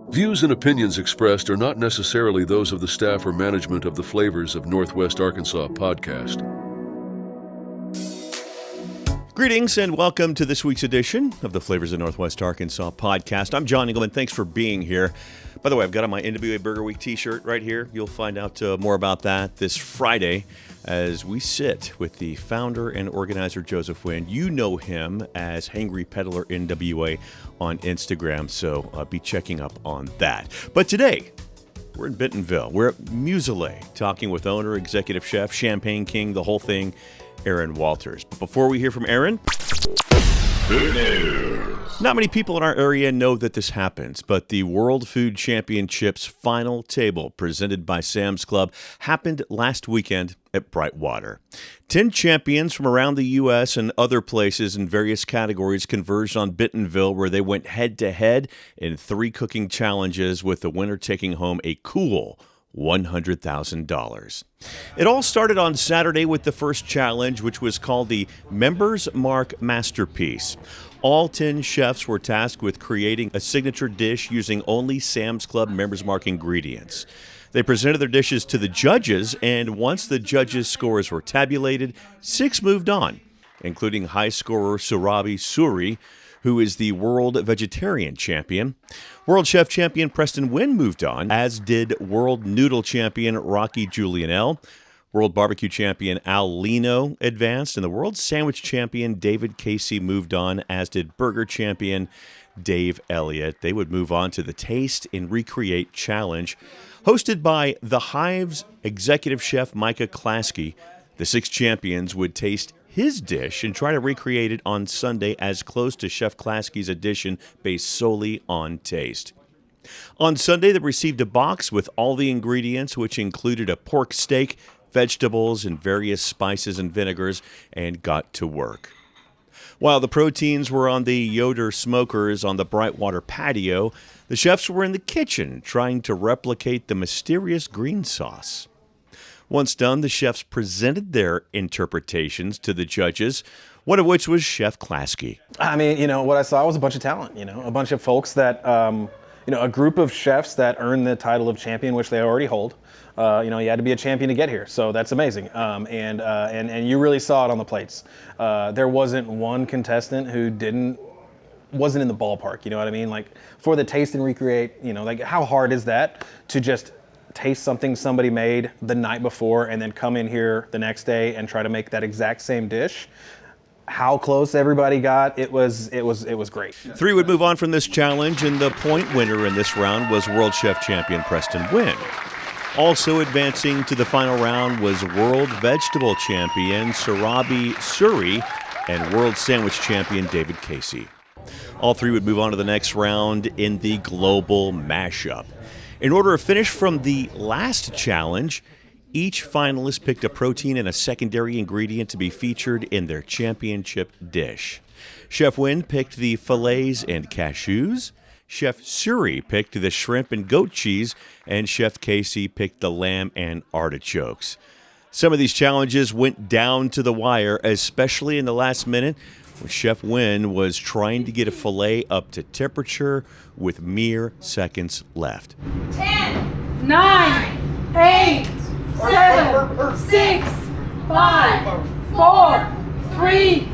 Views and opinions expressed are not necessarily those of the staff or management of the Flavors of Northwest Arkansas podcast. Greetings and welcome to this week's edition of the Flavors of Northwest Arkansas podcast. I'm John Engelman. Thanks for being here. By the way, I've got on my NWA Burger Week t-shirt right here. You'll find out more about that this Friday as we sit with the founder and organizer, Joseph Wynn. You know him as Hangry Peddler NWA on Instagram, so be checking up on that. But today, we're in Bentonville. We're at Muselet, talking with owner, executive chef, Champagne King, the whole thing, Aaron Walters. But before we hear from Aaron, food news. Not many people in our area know that this happens, but the World Food Championships final table presented by Sam's Club happened last weekend at Brightwater. 10 champions from around the U.S. and other places in various categories converged on Bentonville, where they went head-to-head in 3 cooking challenges, with the winner taking home a cool $100,000. It all started on Saturday with the first challenge, which was called the Members Mark Masterpiece. All 10 chefs were tasked with creating a signature dish using only Sam's Club Members Mark ingredients. They presented their dishes to the judges, and once the judges' scores were tabulated, 6 moved on, including high scorer Surabhi Suri, who is the World Vegetarian Champion. World Chef Champion Preston Wynn moved on, as did World Noodle Champion Rocky Julianelle. World Barbecue Champion Al Lino advanced, and the World Sandwich Champion David Casey moved on, as did Burger Champion Dave Elliott. They would move on to the Taste and Recreate Challenge, hosted by The Hive's executive chef Micah Klasky. The 6 champions would taste his dish and try to recreate it on Sunday as close to Chef Klasky's edition, based solely on taste. On Sunday, they received a box with all the ingredients, which included a pork steak, vegetables, and various spices and vinegars, and got to work. While the proteins were on the Yoder smokers on the Brightwater patio, the chefs were in the kitchen trying to replicate the mysterious green sauce. Once done, the chefs presented their interpretations to the judges, one of which was Chef Klasky. I mean, what I saw was a bunch of talent, a bunch of folks that, a group of chefs that earned the title of champion, which they already hold. You had to be a champion to get here, so that's amazing. And you really saw it on the plates. There wasn't one contestant who wasn't in the ballpark, you know what I mean? Like, for the Taste and Recreate, like, how hard is that to just taste something somebody made the night before and then come in here the next day and try to make that exact same dish? How close everybody got, it was great. 3 would move on from this challenge, and the point winner in this round was World Chef Champion Preston Wynn. Also advancing to the final round was World Vegetable Champion Surabhi Suri and World Sandwich Champion David Casey. All 3 would move on to the next round in the Global Mashup. In order to finish from the last challenge, each finalist picked a protein and a secondary ingredient to be featured in their championship dish. Chef Wynn picked the fillets and cashews, Chef Suri picked the shrimp and goat cheese, and Chef Casey picked the lamb and artichokes. Some of these challenges went down to the wire, especially in the last minute, when Chef Wynn was trying to get a fillet up to temperature with mere seconds left. 10, 9, 8, 7, 6, 5, 4, 3,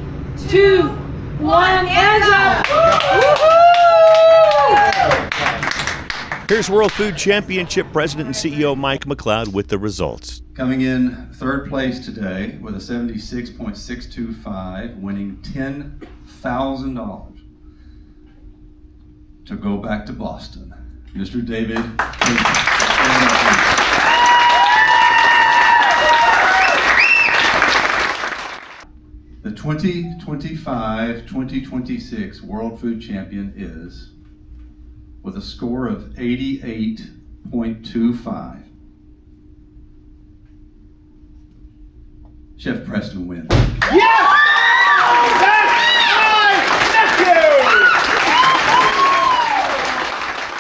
2, 1, hands up! Here's World Food Championship President and CEO Mike McLeod with the results. Coming in 3rd place today with a 76.625, winning $10,000 to go back to Boston, Mr. David. The 2025-2026 World Food Champion is, with a score of 88.25, Chef Preston Wynn. Yes!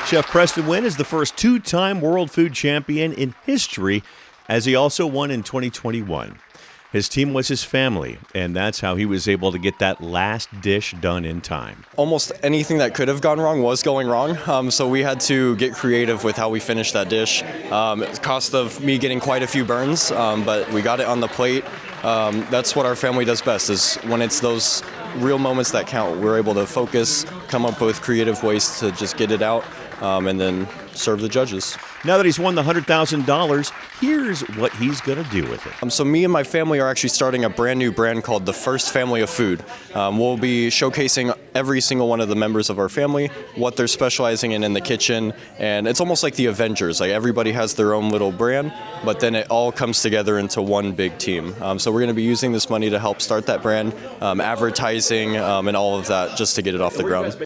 Chef Preston Wynn is the first 2-time World Food Champion in history, as he also won in 2021. His team was his family, and that's how he was able to get that last dish done in time. Almost anything that could have gone wrong was going wrong, so we had to get creative with how we finished that dish. It cost of me getting quite a few burns, but we got it on the plate. That's what our family does best, is when it's those real moments that count. We're able to focus, come up with creative ways to just get it out, and then serve the judges. Now that he's won the $100,000, here's what he's going to do with it. So me and my family are actually starting a brand new brand called The First Family of Food. We'll be showcasing every single one of the members of our family, what they're specializing in the kitchen, and it's almost like the Avengers. Like everybody has their own little brand, but then it all comes together into one big team. So we're going to be using this money to help start that brand, advertising, and all of that just to get it off the ground.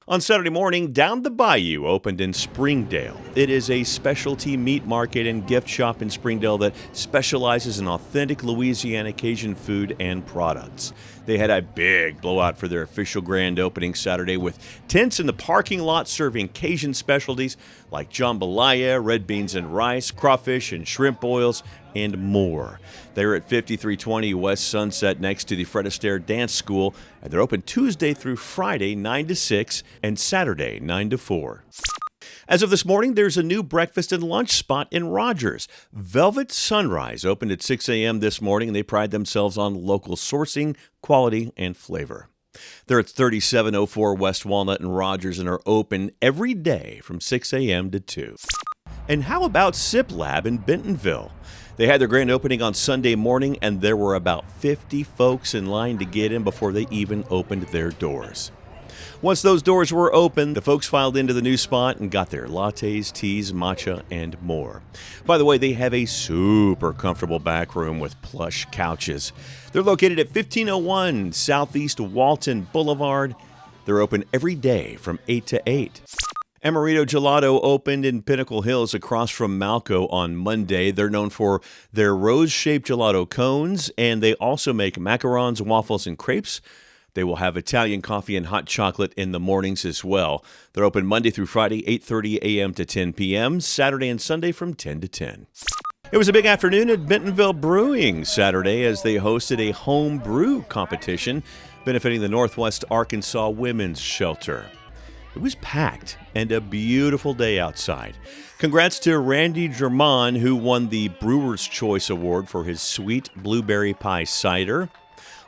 On Saturday morning, Down the Bayou opened in Springdale. It is a specialty meat market and gift shop in Springdale that specializes in authentic Louisiana Cajun food and products. They had a big blowout for their official grand opening Saturday with tents in the parking lot serving Cajun specialties like jambalaya, red beans and rice, crawfish and shrimp boils, and more. They're at 5320 West Sunset next to the Fred Astaire Dance School, and they're open Tuesday through Friday 9 to 6 and Saturday 9 to 4. As of this morning, there's a new breakfast and lunch spot in Rogers. Velvet Sunrise opened at 6 a.m. this morning, and they pride themselves on local sourcing, quality, and flavor. They're at 3704 West Walnut in Rogers and are open every day from 6 a.m. to 2. And how about Siplab in Bentonville? They had their grand opening on Sunday morning, and there were about 50 folks in line to get in before they even opened their doors. Once those doors were open, the folks filed into the new spot and got their lattes, teas, matcha, and more. By the way, they have a super comfortable back room with plush couches. They're located at 1501 Southeast Walton Boulevard. They're open every day from 8 to 8. Amorino Gelato opened in Pinnacle Hills across from Malco on Monday. They're known for their rose-shaped gelato cones, and they also make macarons, waffles, and crepes. They will have Italian coffee and hot chocolate in the mornings as well. They're open Monday through Friday, 8:30 a.m. to 10 p.m., Saturday and Sunday from 10 to 10. It was a big afternoon at Bentonville Brewing Saturday as they hosted a home brew competition benefiting the Northwest Arkansas Women's Shelter. It was packed and a beautiful day outside. Congrats to Randy German, who won the Brewers Choice Award for his sweet blueberry pie cider.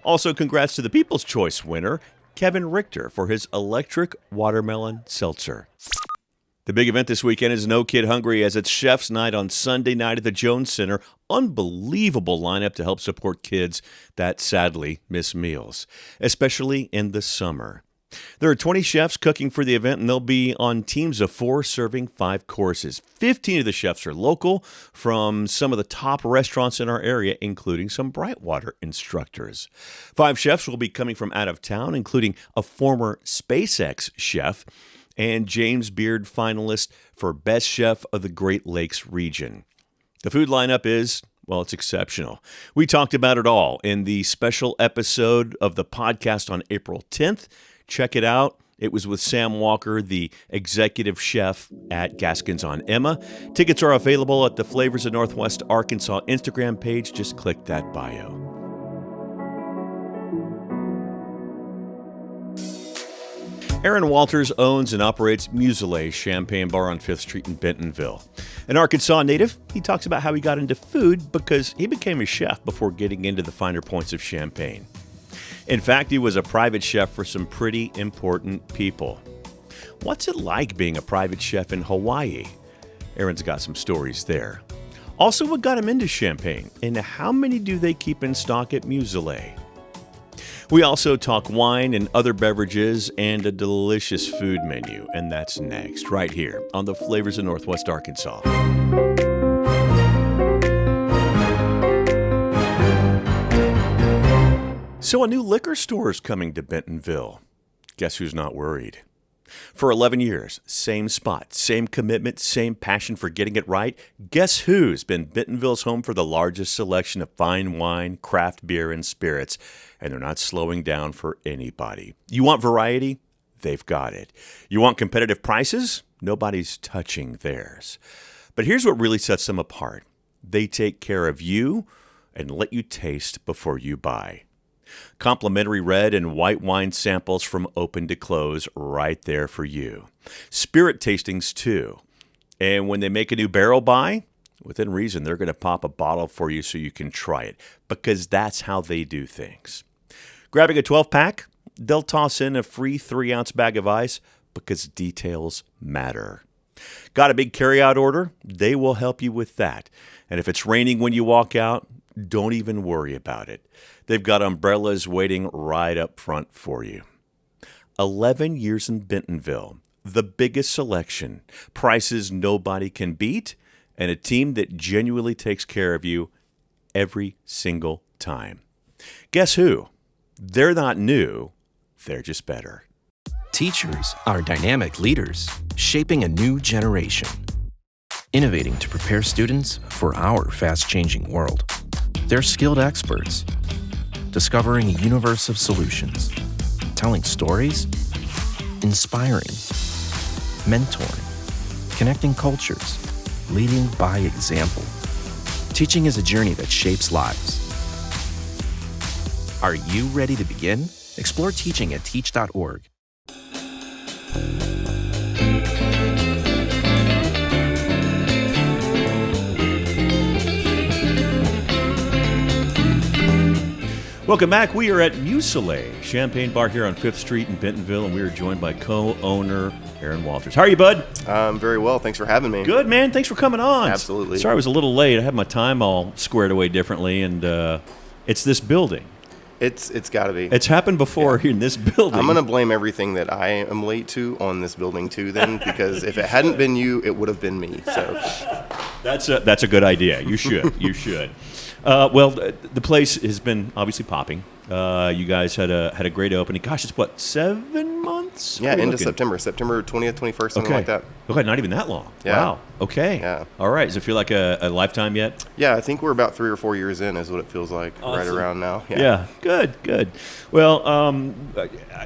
Also, congrats to the People's Choice winner, Kevin Richter, for his electric watermelon seltzer. The big event this weekend is No Kid Hungry as it's Chef's Night on Sunday night at the Jones Center. Unbelievable lineup to help support kids that sadly miss meals, especially in the summer. There are 20 chefs cooking for the event, and they'll be on teams of 4 serving 5 courses. 15 of the chefs are local from some of the top restaurants in our area, including some Brightwater instructors. 5 chefs will be coming from out of town, including a former SpaceX chef and James Beard finalist for Best Chef of the Great Lakes region. The food lineup is, well, it's exceptional. We talked about it all in the special episode of the podcast on April 10th. Check it out. It was with Sam Walker, the executive chef at Gaskins on Emma. Tickets are available at the Flavors of Northwest Arkansas Instagram page. Just click that bio. Aaron Walters owns and operates Muselet Champagne Bar on 5th Street in Bentonville. An Arkansas native, he talks about how he got into food because he became a chef before getting into the finer points of champagne. In fact, he was a private chef for some pretty important people. What's it like being a private chef in Hawaii? Aaron's got some stories there. Also, what got him into champagne, and how many do they keep in stock at Muselet? We also talk wine and other beverages and a delicious food menu, and that's next, right here on the Flavors of Northwest Arkansas. So a new liquor store is coming to Bentonville. Guess who's not worried? For 11 years, same spot, same commitment, same passion for getting it right. Guess who's been Bentonville's home for the largest selection of fine wine, craft beer, and spirits, and they're not slowing down for anybody. You want variety? They've got it. You want competitive prices? Nobody's touching theirs. But here's what really sets them apart. They take care of you, and let you taste before you buy. Complimentary red and white wine samples from open to close right there for you. Spirit tastings too. And when they make a new barrel buy, within reason, they're going to pop a bottle for you so you can try it, because that's how they do things. Grabbing a 12-pack, they'll toss in a free 3-ounce bag of ice, because details matter. Got a big carryout order? They will help you with that. And if it's raining when you walk out, don't even worry about it. They've got umbrellas waiting right up front for you. 11 years in Bentonville, the biggest selection, prices nobody can beat, and a team that genuinely takes care of you every single time. Guess who? They're not new, they're just better. Teachers are dynamic leaders, shaping a new generation. Innovating to prepare students for our fast-changing world. They're skilled experts, discovering a universe of solutions, telling stories, inspiring, mentoring, connecting cultures, leading by example. Teaching is a journey that shapes lives. Are you ready to begin? Explore teaching at teach.org. Welcome back. We are at Muselet Champagne Bar here on 5th Street in Bentonville, and we are joined by co-owner Aaron Walters. How are you, bud? Very well. Thanks for having me. Good, man. Thanks for coming on. Absolutely. Sorry I was a little late. I had my time all squared away differently, and it's this building. It's got to be. It's happened before in this building. I'm going to blame everything that I am late to on this building too then, because if it hadn't been you, it would have been me. So That's a good idea. You should. You should. Well, the place has been obviously popping. You guys had a great opening. Gosh, it's what, 7 months? yeah, end of September 20th, 21st, something like that. Okay, not even that long. Yeah. Wow. Okay. Yeah. All right. Does it feel like a lifetime yet? Yeah, I think we're about 3 or 4 years in is what it feels like right around now. Yeah. Good. Well,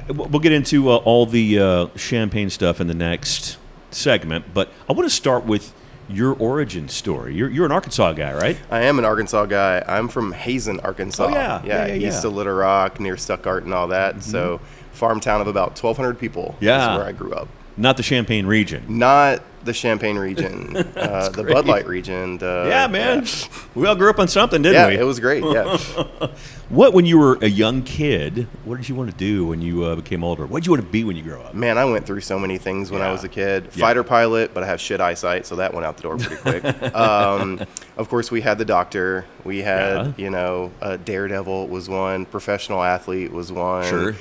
we'll get into all the champagne stuff in the next segment, but I want to start with your origin story. You're an Arkansas guy, right? I am an Arkansas guy. I'm from Hazen, Arkansas. Oh, yeah. East of Little Rock, near Stuttgart and all that. So farm town of about 1,200 people is where I grew up. Not the Champagne region. Not the Champagne region, the Bud Light region. Yeah, man. We all grew up on something, didn't we? Yeah, it was great, yeah. When you were a young kid, what did you want to do when you became older? What did you want to be when you grew up? Man, I went through so many things when I was a kid. Fighter pilot, but I have shit eyesight, so that went out the door pretty quick. Of course, we had the doctor. We had, Daredevil was one. Professional athlete was one. Sure.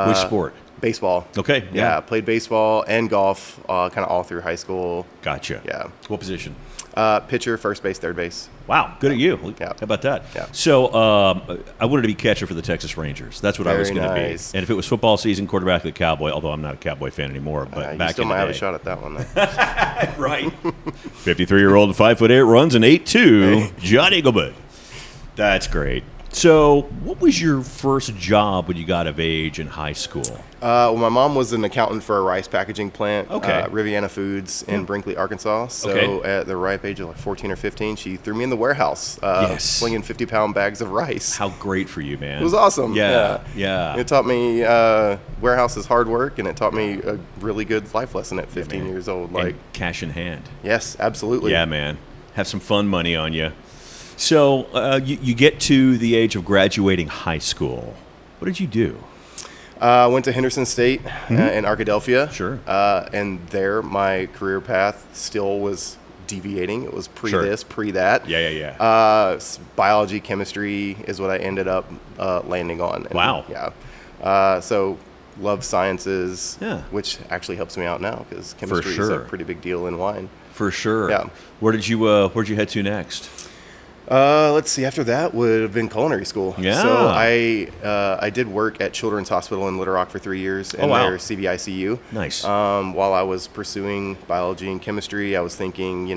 Which sport? Baseball. Okay. Yeah, played baseball and golf kind of all through high school. Gotcha. Yeah. What position? Pitcher, first base, third base. Wow, good at you. Yeah. How about that? Yeah. So I wanted to be catcher for the Texas Rangers. That's what I was going to be. And if it was football season, quarterback of the Cowboy, although I'm not a Cowboy fan anymore. But You back still in might the have day. a shot at that one, though. Right. 53-year-old, 5'8", runs an 8'2", John Eagleman. That's great. So what was your first job when you got of age in high school? Well, my mom was an accountant for a rice packaging plant, Okay. Riviana Foods in Brinkley, Arkansas. So at the ripe age of like 14 or 15, she threw me in the warehouse, slinging 50-pound bags of rice. How great for you, man. It was awesome. Yeah. It taught me warehouse is hard work, and it taught me a really good life lesson at 15 years old. And cash in hand. Yes, absolutely. Yeah, man. Have some fun money on you. So you get to the age of graduating high school. What did you do? I went to Henderson State in Arkadelphia. Sure. And there, my career path still was deviating. It was this, pre that. Yeah. Biology, chemistry is what I ended up landing on. And, Wow. Yeah. So love sciences, Yeah. which actually helps me out now because chemistry is a pretty big deal in wine. For sure. Yeah. Where'd you head to next? Let's see. After that would have been culinary school. Yeah. So I did work at Children's Hospital in Little Rock for 3 years in their CVICU. Nice. While I was pursuing biology and chemistry, I was thinking,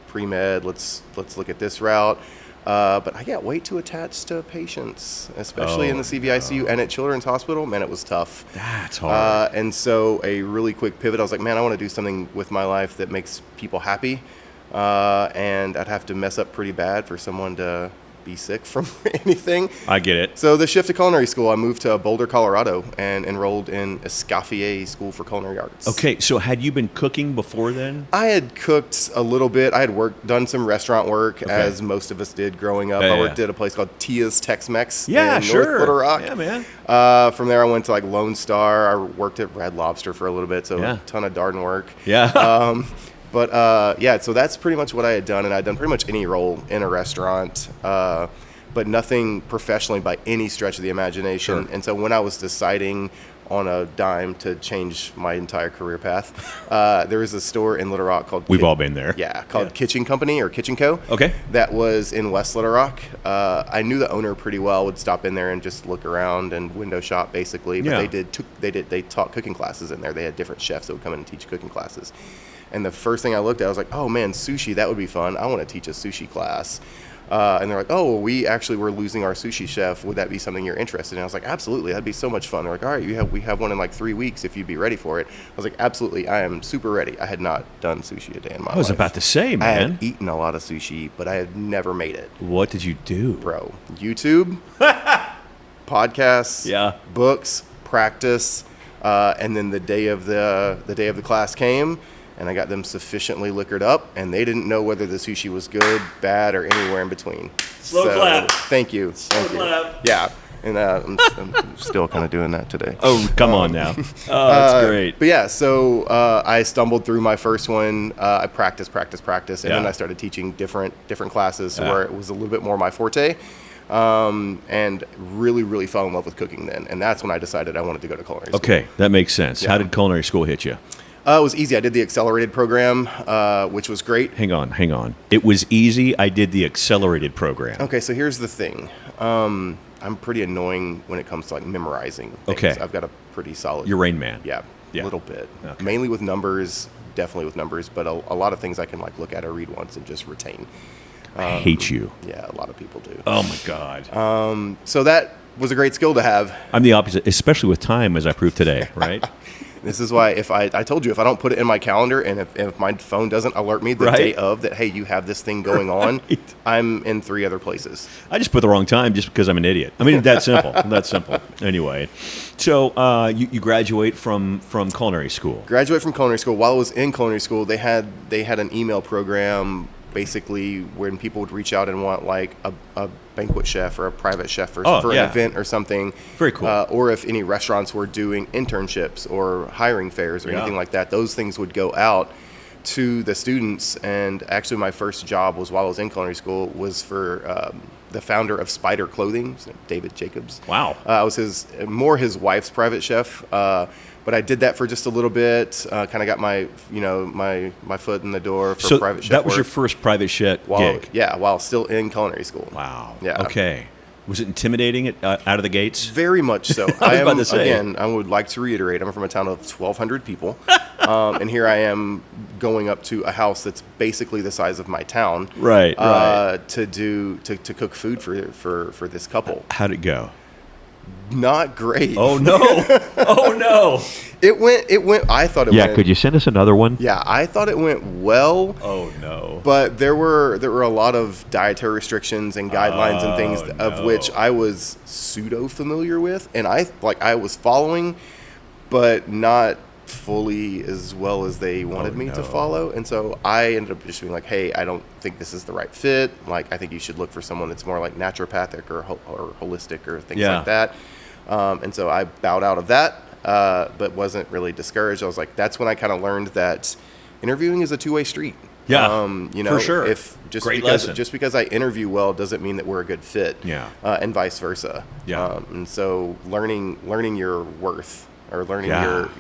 pre-med. Let's look at this route. But I got way too attached to patients, especially in the CVICU and at Children's Hospital. Man, it was tough. That's hard. And so a really quick pivot. I was like, man, I want to do something with my life that makes people happy. And I'd have to mess up pretty bad for someone to be sick from anything. I get it. So the shift to culinary school, I moved to Boulder, Colorado, and enrolled in Escoffier School for Culinary Arts. Okay, so had you been cooking before then? I had cooked a little bit. I had done some restaurant work, as most of us did growing up. I worked at a place called Tia's Tex-Mex in North Little Rock. Yeah, man. From there, I went to like Lone Star. I worked at Red Lobster for a little bit, so a ton of Darden work. Yeah. So that's pretty much what I had done, and I'd done pretty much any role in a restaurant, but nothing professionally by any stretch of the imagination. Sure. And so when I was deciding on a dime to change my entire career path, there was a store in Little Rock called We've all been there. Yeah, called Kitchen Company or Kitchen Co. Okay. That was in West Little Rock. I knew the owner pretty well. Would stop in there and just look around and window shop basically. But they taught cooking classes in there. They had different chefs that would come in and teach cooking classes. And the first thing I looked at, I was like, oh man, sushi, that would be fun. I want to teach a sushi class. And they're like, oh, well, we actually were losing our sushi chef. Would that be something you're interested in? I was like, absolutely. That'd be so much fun. They're like, all right, we have one in like 3 weeks if you'd be ready for it. I was like, absolutely. I am super ready. I had not done sushi a day in my life. I was about to say, man. I had eaten a lot of sushi, but I had never made it. What did you do? Bro, YouTube, podcasts, books, practice, and then the day of the class came, and I got them sufficiently liquored up, and they didn't know whether the sushi was good, bad, or anywhere in between. Slow clap. Thank you. Slow clap. Yeah, and I'm still kind of doing that today. Oh, come on now. Oh, that's great. But yeah, so I stumbled through my first one. I practiced, and then I started teaching different classes where it was a little bit more my forte. And really, really fell in love with cooking then. And that's when I decided I wanted to go to culinary school. Okay, that makes sense. How did culinary school hit you? It was easy. I did the accelerated program, which was great. Hang on. It was easy. I did the accelerated program. Okay, so here's the thing. I'm pretty annoying when it comes to like memorizing things. Okay. I've got a pretty solid... You're Rain Man. Yeah, a little bit. Okay. Mainly with numbers, definitely with numbers, but a lot of things I can like look at or read once and just retain. I hate you. Yeah, a lot of people do. Oh, my God. So that was a great skill to have. I'm the opposite, especially with time, as I proved today, right? This is why if I told you, if I don't put it in my calendar and if my phone doesn't alert me the day of that, hey, you have this thing going on, I'm in 3 other places. I just put the wrong time just because I'm an idiot. I mean, that's simple. That's simple. Anyway, so you graduate from culinary school. Graduate from culinary school. While I was in culinary school, they had an email program basically when people would reach out and want like a banquet chef or a private chef for an event or something. Very cool. Or if any restaurants were doing internships or hiring fairs or anything like that, those things would go out to the students. And actually my first job was while I was in culinary school was for the founder of Spider Clothing, David Jacobs. Wow. I was his wife's private chef. But I did that for just a little bit, kind of got my foot in the door for private chef that was work. your first private chef gig? Yeah, while still in culinary school. Wow. Yeah. Okay. Was it intimidating out of the gates? Very much so. I was about to say. Again, I would like to reiterate, I'm from a town of 1,200 people, and here I am going up to a house that's basically the size of my town. Right. To cook food for this couple. How'd it go? Not great. Oh no! Oh no! It went. I thought it went. Yeah, could you send us another one? Yeah, I thought it went well. Oh no! But there were a lot of dietary restrictions and guidelines and things of which I was pseudo familiar with, and I was following, but not fully as well as they wanted me to follow. And so I ended up just being like, hey, I don't think this is the right fit. Like, I think you should look for someone that's more like naturopathic or holistic or things like that. And so I bowed out of that, but wasn't really discouraged. I was like, that's when I kind of learned that interviewing is a two-way street. Yeah, for sure. If just because I interview well doesn't mean that we're a good fit. Yeah. And vice versa. Yeah. And so learning your worth or learning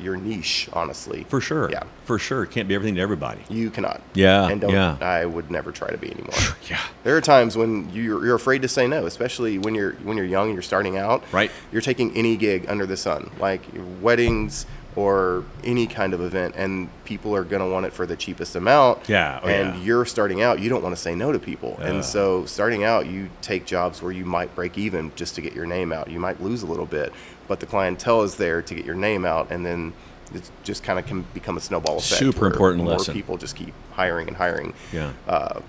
your niche, honestly. For sure. Yeah. For sure. It can't be everything to everybody. You cannot. Yeah. And I would never try to be anymore. Yeah. There are times when you're afraid to say no, especially when you're young and you're starting out. Right. You're taking any gig under the sun, like weddings or any kind of event, and people are going to want it for the cheapest amount. Yeah. And you're starting out, you don't want to say no to people. And so starting out, you take jobs where you might break even just to get your name out. You might lose a little bit, but the clientele is there to get your name out, and then it just kind of can become a snowball effect. Super where important more lesson. people just keep hiring and hiring. Yeah.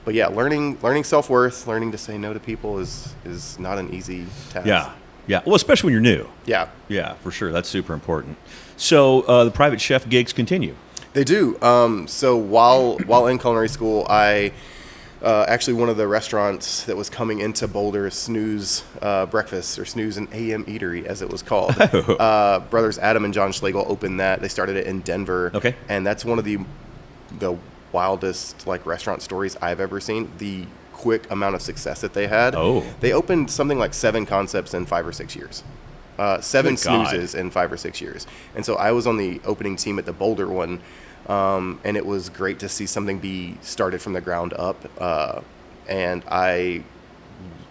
But yeah, learning self-worth, learning to say no to people is not an easy task. Yeah. Yeah. Well, especially when you're new. Yeah. Yeah, for sure. That's super important. So the private chef gigs continue. They do. So while in culinary school, I actually one of the restaurants that was coming into Boulder, Snooze Breakfast, or Snooze and AM Eatery as it was called. Brothers Adam and John Schlegel opened that. They started it in Denver. Okay. And that's one of the wildest like restaurant stories I've ever seen. The quick amount of success that they had. Oh. They opened something like 7 concepts in 5 or 6 years. 7 Good God. snoozes in 5 or 6 years. And so I was on the opening team at the Boulder one, and it was great to see something be started from the ground up. And I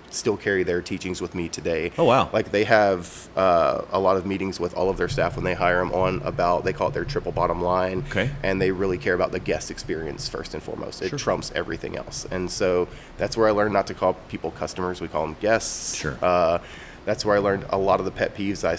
still carry their teachings with me today. Oh, wow. Like they have a lot of meetings with all of their staff when they hire them on about, they call it their triple bottom line. Okay. And they really care about the guest experience first and foremost. It trumps everything else. And so that's where I learned not to call people customers. We call them guests. Sure. That's where I learned a lot of the pet peeves that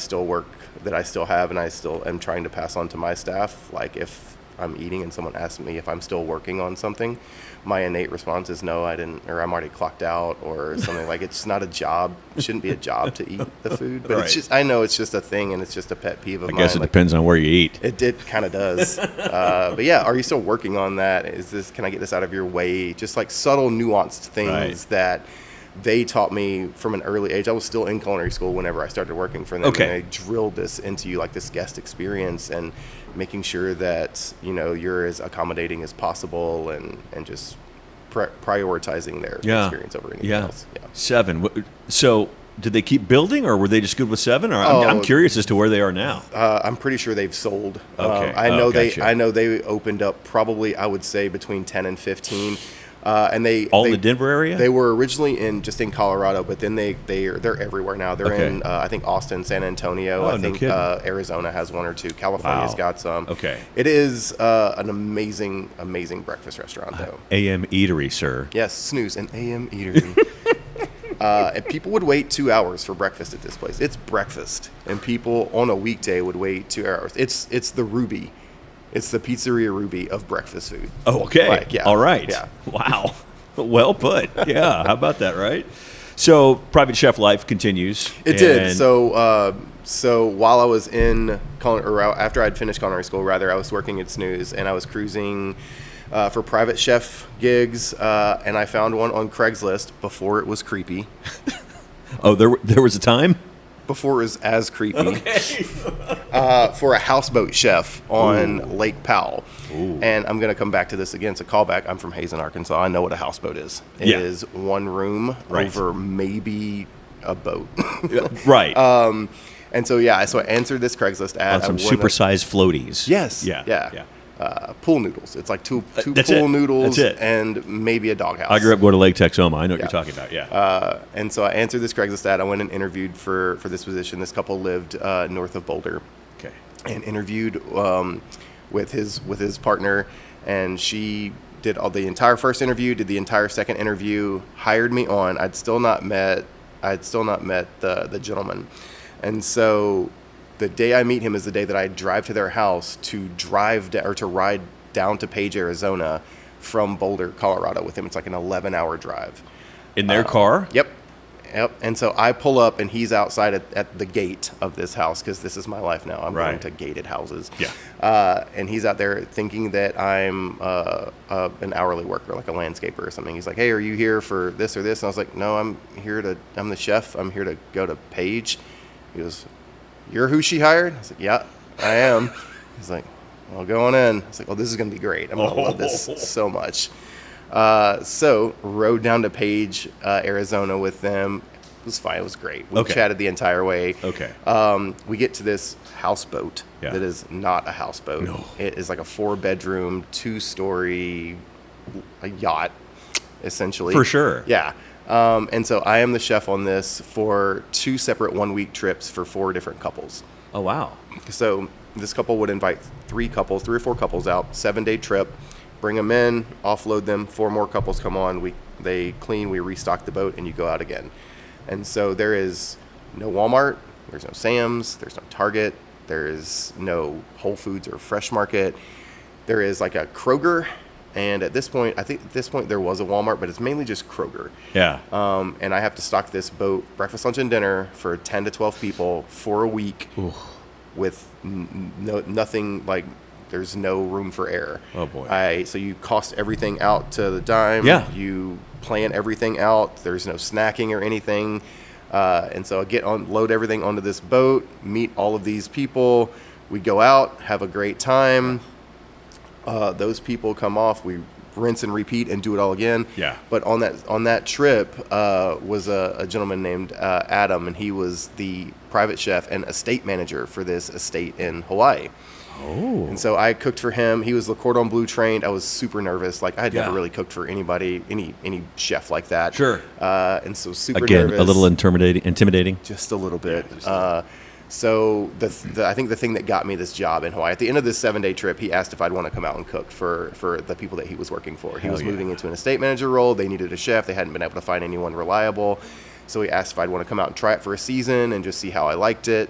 I still have, and I still am trying to pass on to my staff. Like if I'm eating and someone asks me if I'm still working on something, my innate response is no, I didn't, or I'm already clocked out, or something. Like it's not a job. It shouldn't be a job to eat the food, but it's just, I know it's just a thing, and it's just a pet peeve of mine. I guess it depends on where you eat. It kind of does. But yeah, are you still working on that? Can I get this out of your way? Just like subtle, nuanced things that they taught me from an early age. I was still in culinary school whenever I started working for them. Okay. And they drilled this into you, like this guest experience, and making sure that, you know, you're as accommodating as possible, and just prioritizing their experience over anything else. Yeah. 7. So did they keep building, or were they just good with 7? Or I'm curious as to where they are now. I'm pretty sure they've sold. Okay. I know gotcha. I know they opened up probably, I would say, between 10 and 15. And they in the Denver area? They were originally in Colorado, but then they're everywhere now. They're in I think Austin, San Antonio. I think Arizona has 1 or 2. California's got some. Okay. It is an amazing breakfast restaurant though. AM Eatery, sir. Yes, Snooze, an AM Eatery. And people would wait 2 hours for breakfast at this place. It's breakfast, and people on a weekday would wait 2 hours. It's the Ruby. It's the Pizzeria Ruby of breakfast food. Oh, okay. Like, yeah. All right. Yeah. Wow. Well put. Yeah. How about that, right? So, private chef life continues. It did. So while I was after I'd finished culinary school, rather, I was working at Snooze, and I was cruising for private chef gigs, and I found one on Craigslist before it was creepy. Oh, there was a time? Before it was as creepy, for a houseboat chef on Lake Powell. Ooh. And I'm going to come back to this again. It's a callback. I'm from Hazen, Arkansas. I know what a houseboat is. It is one room over maybe a boat. Right. And so, so I answered this Craigslist ad. On some supersized floaties. Yes. Yeah. Pool noodles. It's like two pool noodles and maybe a doghouse. I grew up going to Lake Texoma. I know what you're talking about. Yeah. And so I answered this Craigslist ad. I went and interviewed for this position. This couple lived north of Boulder. Okay. And interviewed with his partner, and she did the entire first interview, did the entire second interview, hired me on. I'd still not met the gentleman, and so the day I meet him is the day that I drive to their house to ride down to Page, Arizona from Boulder, Colorado with him. It's like an 11-hour drive. In their car? Yep. And so I pull up, and he's outside at the gate of this house, because this is my life now. I'm going to gated houses. Yeah. And he's out there thinking that I'm an hourly worker, like a landscaper or something. He's like, "Hey, are you here for this or this?" And I was like, "No, I'm the chef. I'm here to go to Page." He goes, "You're who she hired?" I was like, "Yeah, I am." He's like, "Well, go on in." I was like, "Well, this is going to be great. I'm going to love this so much." So rode down to Page, Arizona with them. It was fine. It was great. We chatted the entire way. Okay. We get to this houseboat that is not a houseboat. No. It is like a 4-bedroom, 2-story yacht, essentially. For sure. Yeah. And so I am the chef on this for 2 separate 1-week trips for 4 different couples. Oh, wow. So this couple would invite 3 or 4 couples out, 7-day trip, bring them in, offload them, 4 more couples come on, they clean, we restock the boat, and you go out again. And so there is no Walmart, there's no Sam's, there's no Target, There is no Whole Foods or Fresh Market. There is like a Kroger, and I think at this point there was a Walmart, but it's mainly just Kroger. Yeah. And I have to stock this boat breakfast, lunch, and dinner for 10 to 12 people for a week. Ooh. With nothing, like there's no room for error. Oh boy. So you cost everything out to the dime. Yeah. You plan everything out. There's no snacking or anything. And so I load everything onto this boat, meet all of these people. We go out, have a great time. Those people come off. We rinse and repeat and do it all again. Yeah. But on that trip was a gentleman named Adam, and he was the private chef and estate manager for this estate in Hawaii. Oh. And so I cooked for him. He was the Cordon Bleu trained. I was super nervous. Like I had never really cooked for anybody, any chef like that. Sure. And so super Again, nervous. a little intimidating. Just a little bit. So I think the thing that got me this job in Hawaii, at the end of this 7-day trip, he asked if I'd want to come out and cook for the people that he was working for. He was moving into an estate manager role. They needed a chef. They hadn't been able to find anyone reliable. So he asked if I'd want to come out and try it for a season and just see how I liked it.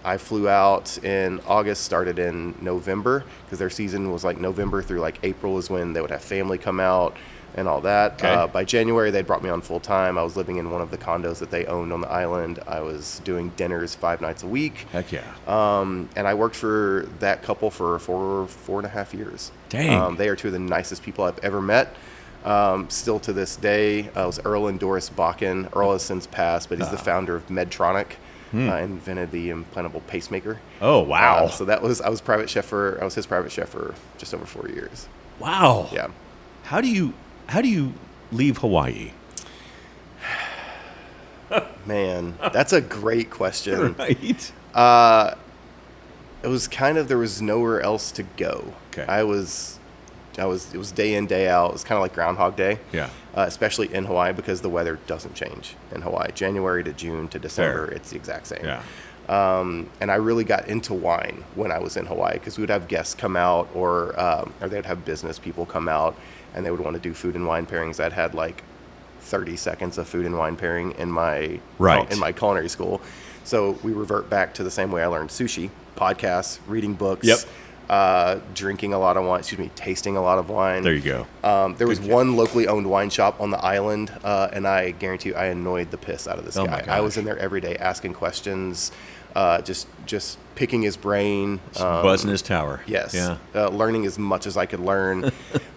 I flew out in August, started in November, because their season was like November through like April is when they would have family come out and all that. Okay. By January, they'd brought me on full time. I was living in one of the condos that they owned on the island. I was doing dinners 5 nights a week. Heck yeah. And I worked for that couple for 4.5 years. Dang. They are two of the nicest people I've ever met. Still to this day, it was Earl and Doris Bakken. Earl has since passed, but he's the founder of Medtronic. Invented the implantable pacemaker. Oh wow. So I was his private chef for just over 4 years. Wow. Yeah. How do you leave Hawaii? Man, that's a great question. Right. It was there was nowhere else to go. Okay. It was day in, day out. It was kind of like Groundhog Day. Yeah. Especially in Hawaii, because the weather doesn't change in Hawaii. January to June to December, Fair. it's the exact same. Yeah. And I really got into wine when I was in Hawaii, because we would have guests come out, or they'd have business people come out, and they would want to do food and wine pairings. I'd had like 30 seconds of food and wine pairing in my culinary school. So we revert back to the same way I learned sushi: podcasts, reading books. Yep. Drinking a lot of wine, tasting a lot of wine. There you go. There was one locally owned wine shop on the island, and I guarantee you I annoyed the piss out of this Oh guy. my gosh. I was in there every day asking questions, just picking his brain. Buzzing his tower. Yes. Yeah. Learning as much as I could learn.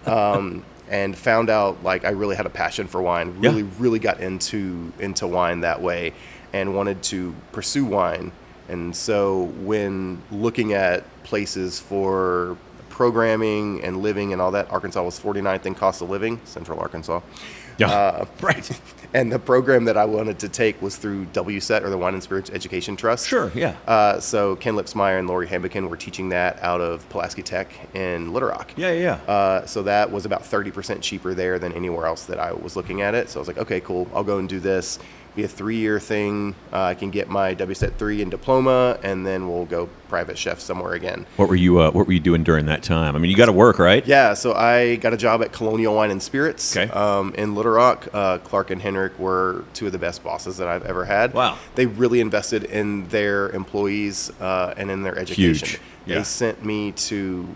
And found out like I really had a passion for wine. Really got into wine that way, and wanted to pursue wine. And so when looking at places for programming and living and all that, Arkansas was 49th in cost of living, Central Arkansas. Yeah. Right. And the program that I wanted to take was through WSET, or the Wine and Spirits Education Trust. Sure. Yeah. So Ken Lipsmeyer and Lori Hambikin were teaching that out of Pulaski Tech in Little Rock. Yeah. So that was about 30% cheaper there than anywhere else that I was looking at it. So I was like, okay, cool. I'll go and do this. Be a 3-year thing. I can get my WSET 3 and diploma, and then we'll go private chef somewhere again. What were you doing during that time? I mean, you got to work, right? Yeah, so I got a job at Colonial Wine and Spirits in Little Rock. Clark and Henrik were two of the best bosses that I've ever had. Wow. They really invested in their employees and in their education. Huge. Yeah. They sent me to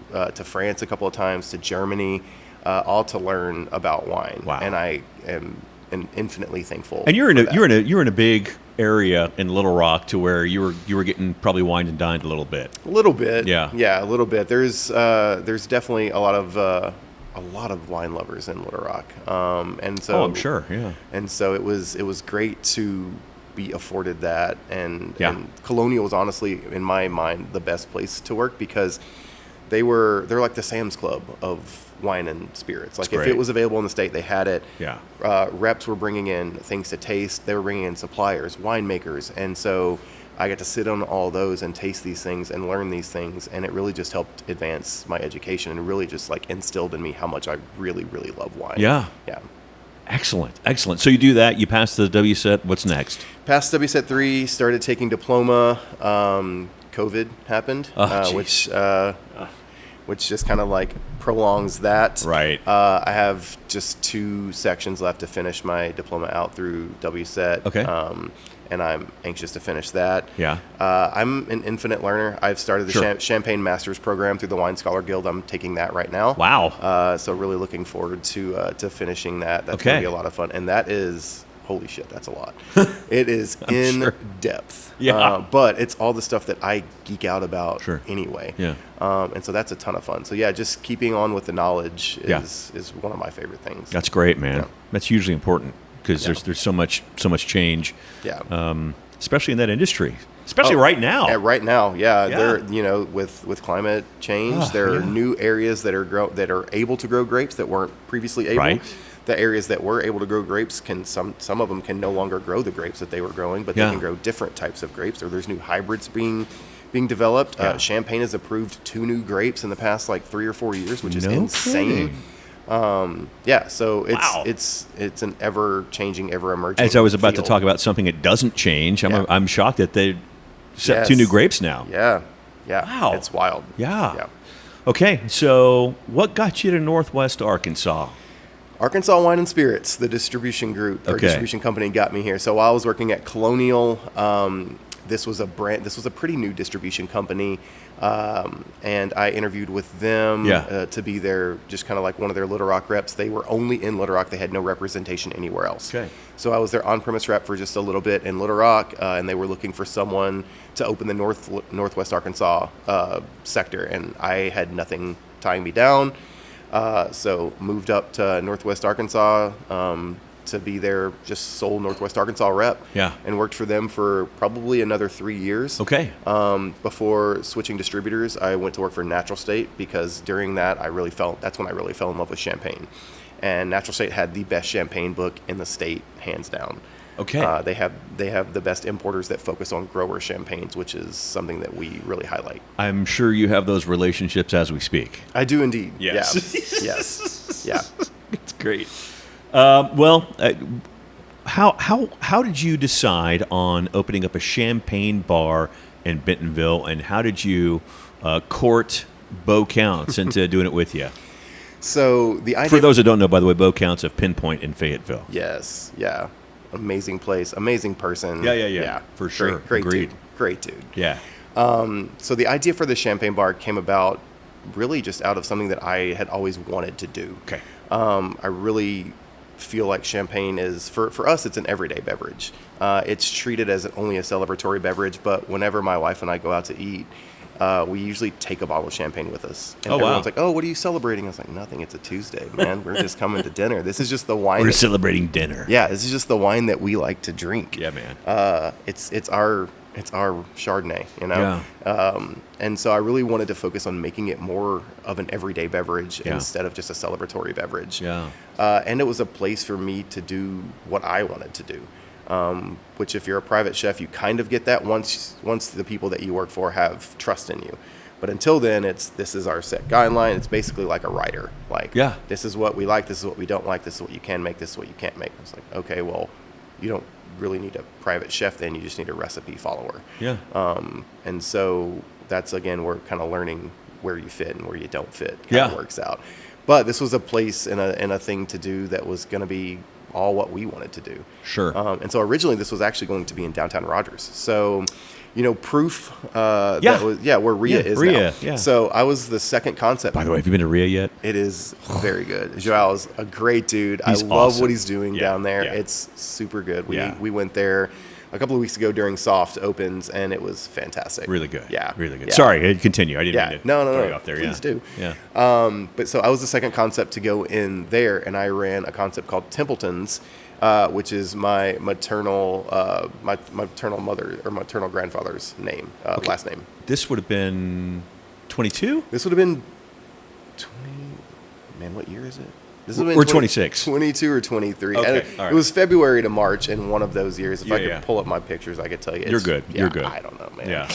France a couple of times, to Germany, all to learn about wine. Wow. And I am infinitely thankful. And you're in a big area in Little Rock, to where you were getting probably wined and dined a little bit. A little bit. Yeah. Yeah, a little bit. There's definitely a lot of wine lovers in Little Rock. And so I'm sure. Yeah. And so it was great to be afforded that, and Colonial was honestly, in my mind, the best place to work, because they're like the Sam's Club of wine and spirits. Like, if it was available in the state, they had it. Yeah. Reps were bringing in things to taste. They were bringing in suppliers, winemakers, and so I got to sit on all those and taste these things and learn these things, and it really just helped advance my education, and really just like instilled in me how much I really, really love wine. Yeah. Yeah. Excellent. So you do that. You pass the WSET. What's next? Passed WSET 3, started taking diploma. COVID happened, which just kind of like prolongs that. Right. I have just 2 sections left to finish my diploma out through WSET. Okay. and I'm anxious to finish that. Yeah. I'm an infinite learner. I've started the Champagne Masters program through the Wine Scholar Guild. I'm taking that right now. Wow. So really looking forward to finishing that. That's going to be a lot of fun. And that is, holy shit, that's a lot. It is in depth. Yeah. But it's all the stuff that I geek out about anyway. Yeah. And so that's a ton of fun. So yeah, just keeping on with the knowledge is one of my favorite things. That's great, man. Yeah. That's hugely important because there's so much change. Yeah. Especially in that industry. Especially right now. Yeah, right now, yeah. There, with climate change, there are new areas that are able to grow grapes that weren't previously able. Right. The areas that were able to grow grapes some of them can no longer grow the grapes that they were growing, but they can grow different types of grapes. Or there's new hybrids being developed. Champagne has approved 2 new grapes in the past 3 or 4 years, which is insane. So it's an ever changing, ever emerging. As I was about field. to talk about something that doesn't change, I'm shocked that they set 2 new grapes now. Yeah. Wow. It's wild. Yeah. Okay, so what got you to Northwest Arkansas? Arkansas Wine and Spirits, the distribution group or distribution company, got me here. So while I was working at Colonial, this was a pretty new distribution company, and I interviewed with them to be their just kind of like one of their Little Rock reps. They were only in Little Rock; they had no representation anywhere else. Okay. So I was their on-premise rep for just a little bit in Little Rock, and they were looking for someone to open the Northwest Arkansas sector, and I had nothing tying me down. So moved up to Northwest Arkansas to be their just sole Northwest Arkansas rep. Yeah. And worked for them for probably another 3 years. Okay. Before switching distributors, I went to work for Natural State because during that that's when I really fell in love with champagne. And Natural State had the best champagne book in the state, hands down. Okay. They have the best importers that focus on grower champagnes, which is something that we really highlight. I'm sure you have those relationships as we speak. I do indeed. Yes. Yeah. Yes. Yeah. It's great. How did you decide on opening up a champagne bar in Bentonville, and how did you court Bo Counts into doing it with you? So the idea, for those that don't know, by the way, Bo Counts of Pinpoint in Fayetteville. Yes. Yeah. Amazing place, amazing person. Yeah, for sure. Great dude. Yeah. So the idea for the Champagne Bar came about really just out of something that I had always wanted to do. Okay. I really feel like champagne is, for us, it's an everyday beverage. It's treated as only a celebratory beverage, but whenever my wife and I go out to eat, we usually take a bottle of champagne with us. And everyone's like, oh, what are you celebrating? I was like, nothing. It's a Tuesday, man. We're just coming to dinner. This is just the wine. We're celebrating dinner. Yeah, this is just the wine that we like to drink. Yeah, man. It's our Chardonnay, you know? Yeah. And so I really wanted to focus on making it more of an everyday beverage instead of just a celebratory beverage. Yeah. And it was a place for me to do what I wanted to do. Which if you're a private chef, you kind of get that once the people that you work for have trust in you. But until then, this is our set guideline. It's basically like a writer. This is what we like, this is what we don't like, this is what you can make, this is what you can't make. It's like, okay, well, you don't really need a private chef then, you just need a recipe follower. Yeah. And so that's, again, we're kind of learning where you fit and where you don't fit. Kind of works out. But this was a place and a thing to do that was going to be all what we wanted to do. Sure. And so originally this was actually going to be in downtown Rogers. So, Proof, where Rhea is now. Yeah. So I was the second concept. By the way, have you been to Rhea yet? It is very good. Joao is a great dude. He's I love awesome. what he's doing down there. Yeah. It's super good. We went there a couple of weeks ago during soft opens, and it was fantastic. Really good. Yeah. Really good. Yeah. Sorry, continue. I didn't mean to throw you off there. Please do. Yeah. But so I was the second concept to go in there, and I ran a concept called Templeton's, which is my maternal mother or maternal grandfather's name, last name. This would have been 22? This would have been 20. Man, what year is it? This would have Or been 26. 22 or 23. Okay, And all right. It was February to March in one of those years. If I could Yeah. pull up my pictures, I could tell you. You're good. Yeah, You're good. I don't know, man. Yeah.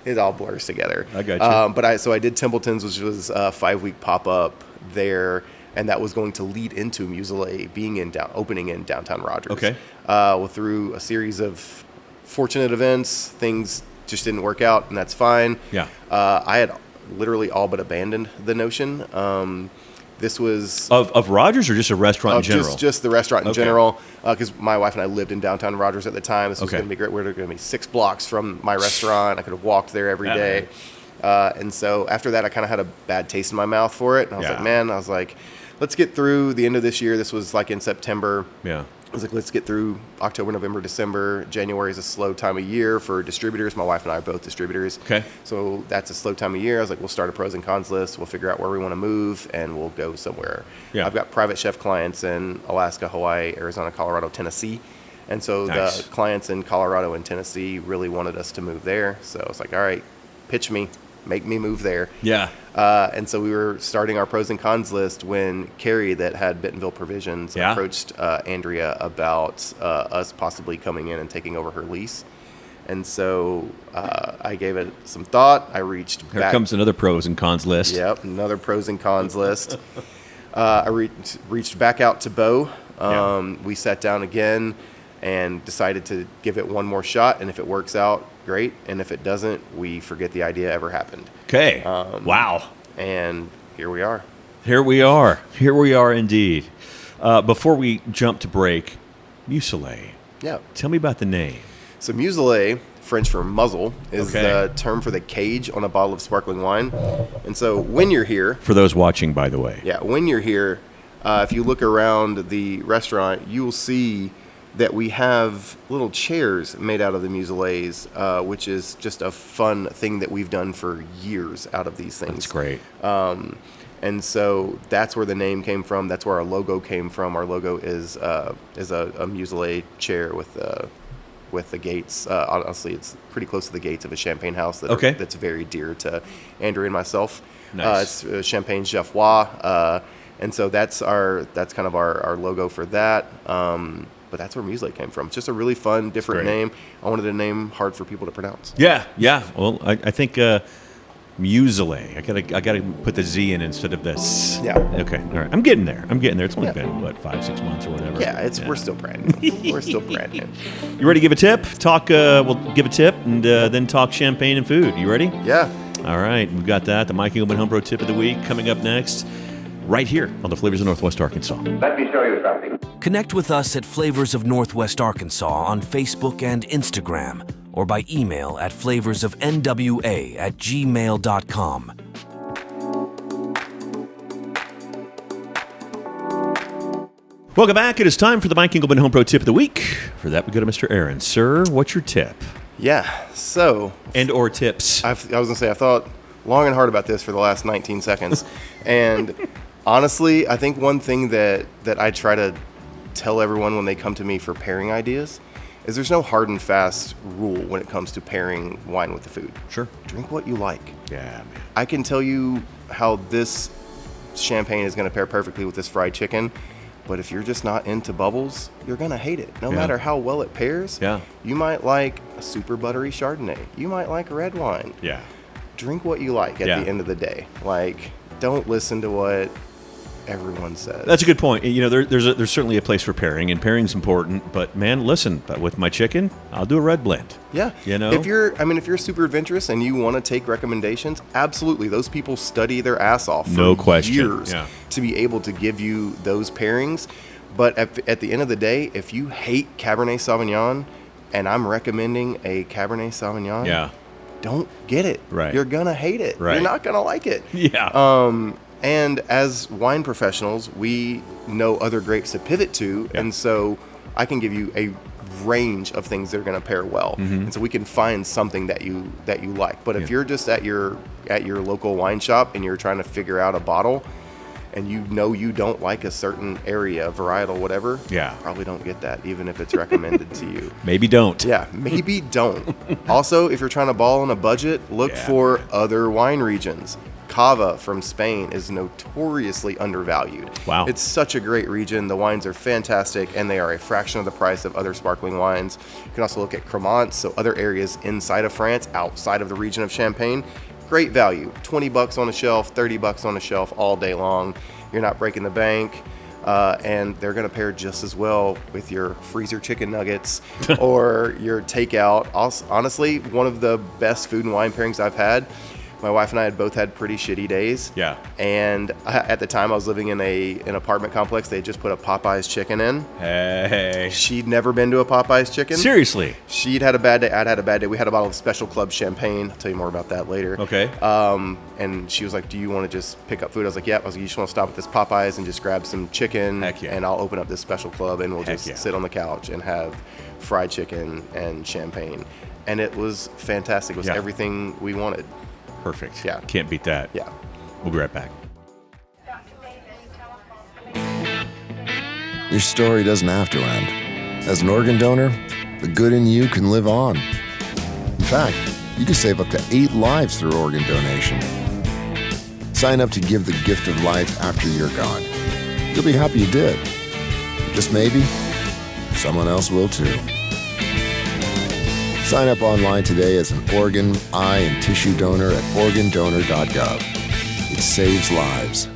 It all blurs together. I got you. So I did Templeton's, which was a 5-week pop-up there, and that was going to lead into Muselet opening in downtown Rogers. Okay. Well, through a series of fortunate events, things just didn't work out, and that's fine. Yeah. I had literally all but abandoned the notion. This was Of Rogers or just a restaurant in general? Just the restaurant in Okay. general, because my wife and I lived in downtown Rogers at the time. This was Okay. going to be great. We were going to be 6 blocks from my restaurant. I could have walked there every day. And so after that, I kind of had a bad taste in my mouth for it. And I was like, man, let's get through the end of this year. This was like in September. Yeah. I was like, let's get through October, November, December. January is a slow time of year for distributors. My wife and I are both distributors. Okay. So that's a slow time of year. I was like, we'll start a pros and cons list. We'll figure out where we want to move, and we'll go somewhere. Yeah. I've got private chef clients in Alaska, Hawaii, Arizona, Colorado, Tennessee. And so Nice. the clients in Colorado and Tennessee really wanted us to move there. So I was like, all right, pitch me, make me move there. Yeah. And so we were starting our pros and cons list when Carrie, that had Bentonville Provisions, Yeah. approached Andrea about us possibly coming in and taking over her lease. And so I gave it some thought. I reached Here back. comes another pros and cons list. Yep, another pros and cons list. I reached back out to Bo. We sat down again and decided to give it one more shot. And if it works out, great. And if it doesn't, we forget the idea ever happened. Okay. Wow. And here we are. Here we are. Here we are indeed. Before we jump to break, Muselet. Yeah. Tell me about the name. So Muselet, French for muzzle, is Okay. the term for the cage on a bottle of sparkling wine. And so when you're here, For those watching, by the way. when you're here, if you look around the restaurant, you will see that we have little chairs made out of the Muselets, which is just a fun thing that we've done for years out of these things. That's great. And so that's where the name came from. That's where our logo came from. Our logo is a Muselet chair with the gates. Honestly, it's pretty close to the gates of a champagne house that's very dear to Andrew and myself. Nice. It's Champagne Geoffroy. And so that's kind of our logo for that. But that's where Muselet came from. It's just a really fun, different great. name. I wanted a name hard for people to pronounce. Yeah. Well, I think Muselet. I gotta put the Z in instead of this. Yeah. Okay. All right. I'm getting there. It's only been 5-6 months or whatever. Yeah, we're still brand new. We're still brand new. You ready to give a tip? We'll give a tip and then talk champagne and food. You ready? Yeah. All right. We've got that. The Mike Engelman Homebrew Tip of the Week coming up next, right here on the Flavors of Northwest Arkansas. Let me show you something. Connect with us at Flavors of Northwest Arkansas on Facebook and Instagram, or by email at flavorsofnwa@gmail.com. Welcome back. It is time for the Mike Engelman Homebrew Tip of the Week. For that, we go to Mr. Aaron. Sir, what's your tip? Yeah. So. And or tips. I was going to say, I thought long and hard about this for the last 19 seconds. And honestly, I think one thing that I try to tell everyone when they come to me for pairing ideas is there's no hard and fast rule when it comes to pairing wine with the food. Sure. Drink what you like. Yeah, man. I can tell you how this champagne is going to pair perfectly with this fried chicken. But if you're just not into bubbles, you're going to hate it. No matter how well it pairs. Yeah. You might like a super buttery Chardonnay. You might like a red wine. Yeah. Drink what you like at the end of the day. Like, don't listen to what everyone says. That's a good point. You know, there's certainly a place for pairing, and pairing's important. But man, listen, with my chicken, I'll do a red blend. Yeah. You know, if you're super adventurous and you want to take recommendations, absolutely. Those people study their ass off for no question. years Yeah. to be able to give you those pairings. But at the end of the day, if you hate Cabernet Sauvignon, and I'm recommending a Cabernet Sauvignon, don't get it. Right. You're gonna hate it. Right. You're not gonna like it. Yeah. And as wine professionals, we know other grapes to pivot to, and so I can give you a range of things that are going to pair well, and so we can find something that you like. But if you're just at your local wine shop and you're trying to figure out a bottle, and you know you don't like a certain area, varietal, whatever, probably don't get that, even if it's recommended to you. Maybe don't. Yeah, maybe don't. Also, if you're trying to ball on a budget, look for other wine regions. Cava from Spain is notoriously undervalued. Wow. It's such a great region. The wines are fantastic, and they are a fraction of the price of other sparkling wines. You can also look at Cremant, so other areas inside of France, outside of the region of Champagne. Great value. $20 on a shelf, $30 on a shelf all day long. You're not breaking the bank. And they're going to pair just as well with your freezer chicken nuggets or your takeout. Also, honestly, one of the best food and wine pairings I've had my wife and I had both had pretty shitty days. Yeah. And at the time, I was living in an apartment complex. They had just put a Popeye's chicken in. Hey. She'd never been to a Popeye's chicken. Seriously? She'd had a bad day. I'd had a bad day. We had a bottle of Special Club champagne. I'll tell you more about that later. Okay. And she was like, do you want to just pick up food? I was like, yeah. I was like, you just want to stop at this Popeye's and just grab some chicken. Heck yeah. And I'll open up this Special Club and we'll Heck just yeah. sit on the couch and have fried chicken and champagne. And it was fantastic. It was Yeah. everything we wanted. Perfect. Yeah. Can't beat that. Yeah. We'll be right back. Your story doesn't have to end. As an organ donor, the good in you can live on. In fact, you can save up to 8 lives through organ donation. Sign up to give the gift of life after you're gone. You'll be happy you did. Just maybe, someone else will too. Sign up online today as an organ, eye, and tissue donor at organdonor.gov. It saves lives.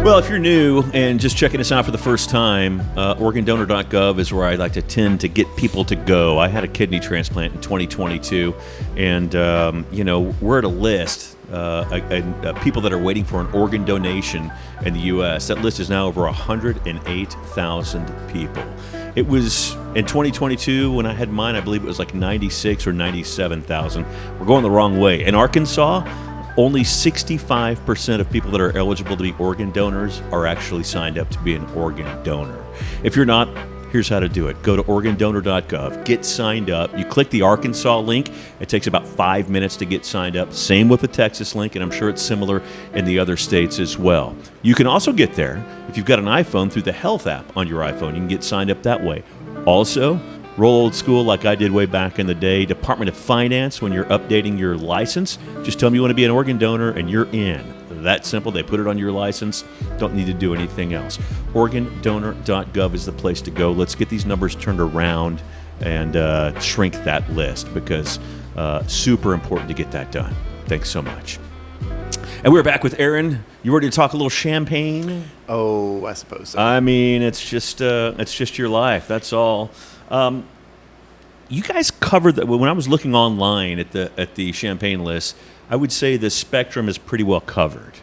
Well, if you're new and just checking us out for the first time, organdonor.gov is where I like to tend to get people to go. I had a kidney transplant in 2022, and we're at a list people that are waiting for an organ donation in the U.S. That list is now over 108,000 people. It was in 2022 when I had mine. I believe it was like 96 or 97,000. We're going the wrong way. In Arkansas, only 65% of people that are eligible to be organ donors are actually signed up to be an organ donor. If you're not, here's how to do it. Go to organdonor.gov, get signed up. You click the Arkansas link. It takes about 5 minutes to get signed up. Same with the Texas link, and I'm sure it's similar in the other states as well. You can also get there if you've got an iPhone through the Health app on your iPhone. You can get signed up that way. Also, roll old school like I did way back in the day. Department of Finance, when you're updating your license, just tell them you want to be an organ donor and you're in. That simple. They put it on your license. Don't need to do anything else. Organdonor.gov is the place to go. Let's get these numbers turned around and shrink that list, because super important to get that done. Thanks so much. And we're back with Aaron. You ready to talk a little champagne? Oh, I suppose so. I mean, it's just your life. That's all. You guys covered that. When I was looking online at the champagne list, I would say the spectrum is pretty well covered.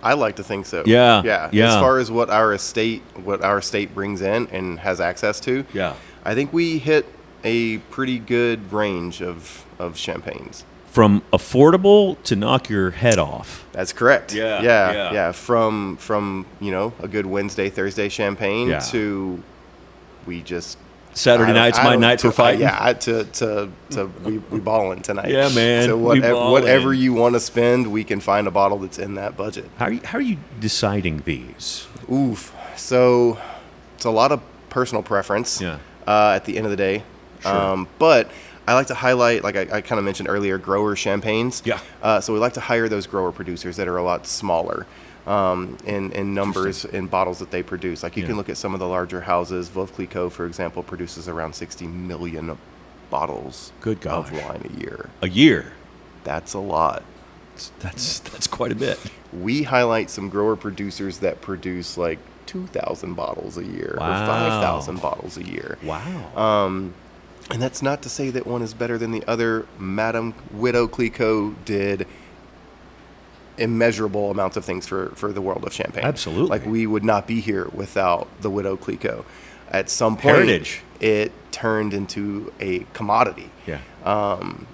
I like to think so. Yeah. As far as what our state brings in and has access to, yeah, I think we hit a pretty good range of champagnes. From affordable to knock your head off. That's correct. Yeah. From a good Wednesday, Thursday champagne to we just Saturday night's my night for fighting. We ballin' tonight. Yeah, man. So whatever you want to spend, we can find a bottle that's in that budget. How are you deciding these? Oof. So it's a lot of personal preference. Yeah. At the end of the day. Sure. But I like to highlight, like I kind of mentioned earlier, grower champagnes. Yeah. So we like to hire those grower producers that are a lot smaller. In numbers in bottles that they produce. Like you can look at some of the larger houses. Veuve Clicquot, for example, produces around 60 million bottles of wine a year. A year? That's a lot. That's quite a bit. We highlight some grower producers that produce like 2,000 bottles a year or 5,000 bottles a year. Wow. And that's not to say that one is better than the other. Madame Widow Clicquot did immeasurable amounts of things for the world of champagne. Absolutely. Like we would not be here without the Widow Clicquot. At some point, Heritage. It turned into a commodity. Yeah.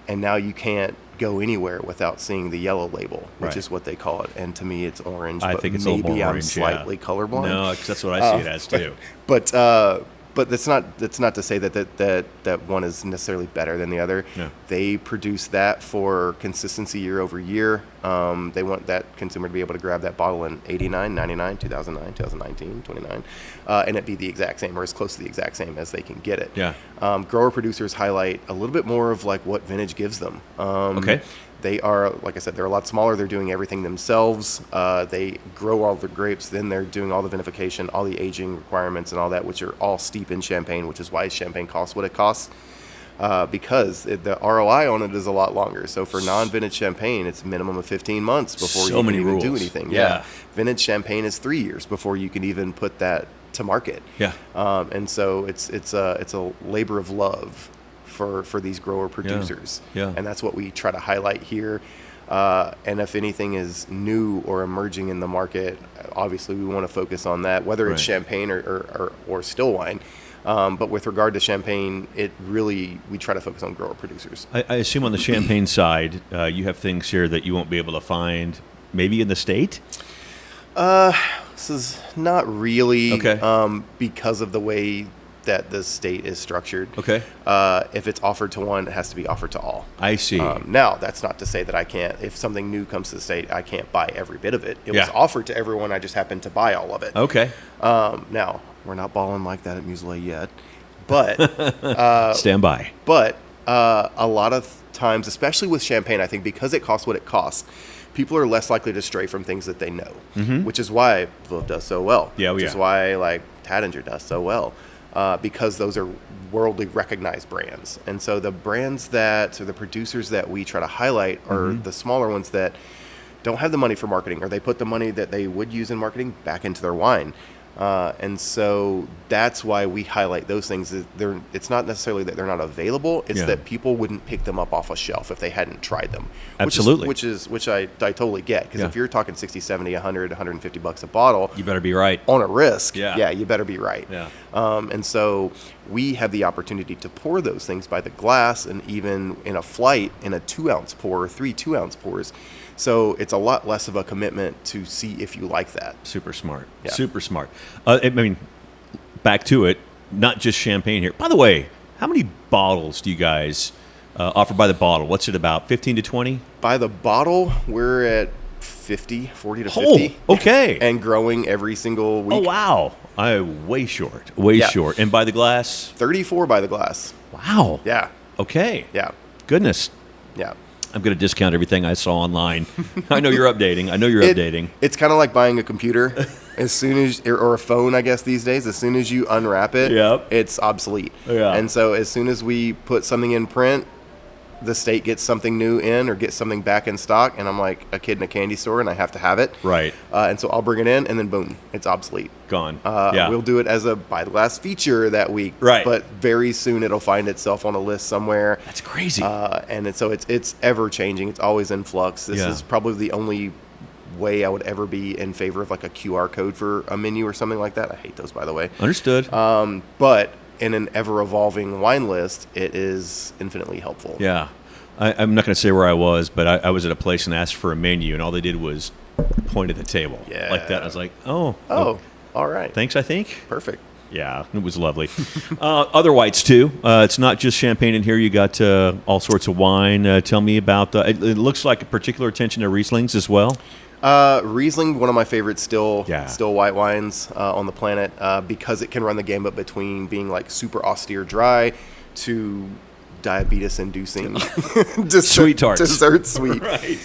And now you can't go anywhere without seeing the yellow label, which Right. is what they call it. And to me, it's orange. I but think it's a little maybe more I'm orange, slightly colorblind. No, 'cause that's what I see it as too. But that's not to say that one is necessarily better than the other. No. They produce that for consistency year over year. They want that consumer to be able to grab that bottle in 89, 99, 2009, 2019, 29, and it be the exact same or as close to the exact same as they can get it. Yeah. Grower producers highlight a little bit more of like what vintage gives them. Okay. They are, like I said, they're a lot smaller. They're doing everything themselves. They grow all the grapes. Then they're doing all the vinification, all the aging requirements and all that, which are all steep in champagne, which is why champagne costs what it costs. because the ROI on it is a lot longer. So for non-vintage champagne, it's a minimum of 15 months before So you many can even do rules. anything. Yeah. Vintage champagne is 3 years before you can even put that to market. Yeah. And so it's a labor of love for these grower producers. Yeah. And that's what we try to highlight here. And if anything is new or emerging in the market, obviously we want to focus on that, whether it's Right. champagne or still wine. But with regard to champagne, we try to focus on grower producers. I assume on the champagne side, you have things here that you won't be able to find maybe in the state? This is not really Okay. because of the way that the state is structured. Okay. If it's offered to one, it has to be offered to all. I see. Now, that's not to say that I can't, if something new comes to the state, I can't buy every bit of it. It was Yeah. offered to everyone, I just happened to buy all of it. Okay. Now, we're not balling like that at Muselet yet, but Stand by. But a lot of times, especially with champagne, I think because it costs what it costs, people are less likely to stray from things that they know, which is why Veuve does so well. Yeah, which is why like Taittinger does so well, because those are worldly recognized brands. And so the brands or the producers that we try to highlight are the smaller ones that don't have the money for marketing, or they put the money that they would use in marketing back into their wine. And so that's why we highlight those things. It's not necessarily that they're not available. It's that people wouldn't pick them up off a shelf if they hadn't tried them. Absolutely. Which I totally get. Because Yeah. if you're talking 60, 70, 100, 150 bucks a bottle. You better be right. On a risk. Yeah. You better be right. Yeah. And so we have the opportunity to pour those things by the glass, and even in a flight in a 2-ounce pour, 3 2-ounce pours. So it's a lot less of a commitment to see if you like that. Super smart. Yeah. Super smart. I mean, back to it, not just champagne here. By the way, how many bottles do you guys offer by the bottle? What's it about, 15 to 20? By the bottle, we're at 40 to 50. Oh, okay. And growing every single week. Oh, wow. Way short. Way short. And by the glass? 34 by the glass. Wow. Yeah. Okay. Yeah. Goodness. Yeah. I'm going to discount everything I saw online. I know you're updating. Updating. It's kind of like buying a computer. As soon as, or a phone, I guess these days, as soon as you unwrap it, it's obsolete. Yeah. And so as soon as we put something in print, the state gets something new in or gets something back in stock, and I'm like a kid in a candy store and I have to have it. Right. And so I'll bring it in, and then boom, it's obsolete. Gone. We'll do it as a buy the glass feature that week. Right. But very soon it'll find itself on a list somewhere. That's crazy. So it's ever changing. It's always in flux. This Yeah. is probably the only way I would ever be in favor of like a QR code for a menu or something like that. I hate those, by the way. Understood. But in an ever-evolving wine list, it is infinitely helpful. Yeah. I'm not going to say where I was, but I was at a place and asked for a menu, and all they did was point at the table. Yeah. Like that. I was like, oh, all right. Thanks, I think. Perfect. Yeah, it was lovely. Other whites, too. It's not just champagne in here. You got all sorts of wine. Tell me about it looks like a particular attention to Rieslings as well. Riesling, one of my favorite still Yeah. white wines on the planet, because it can run the gamut between being like super austere dry to diabetes-inducing Sweet tarts. dessert sweet. Right.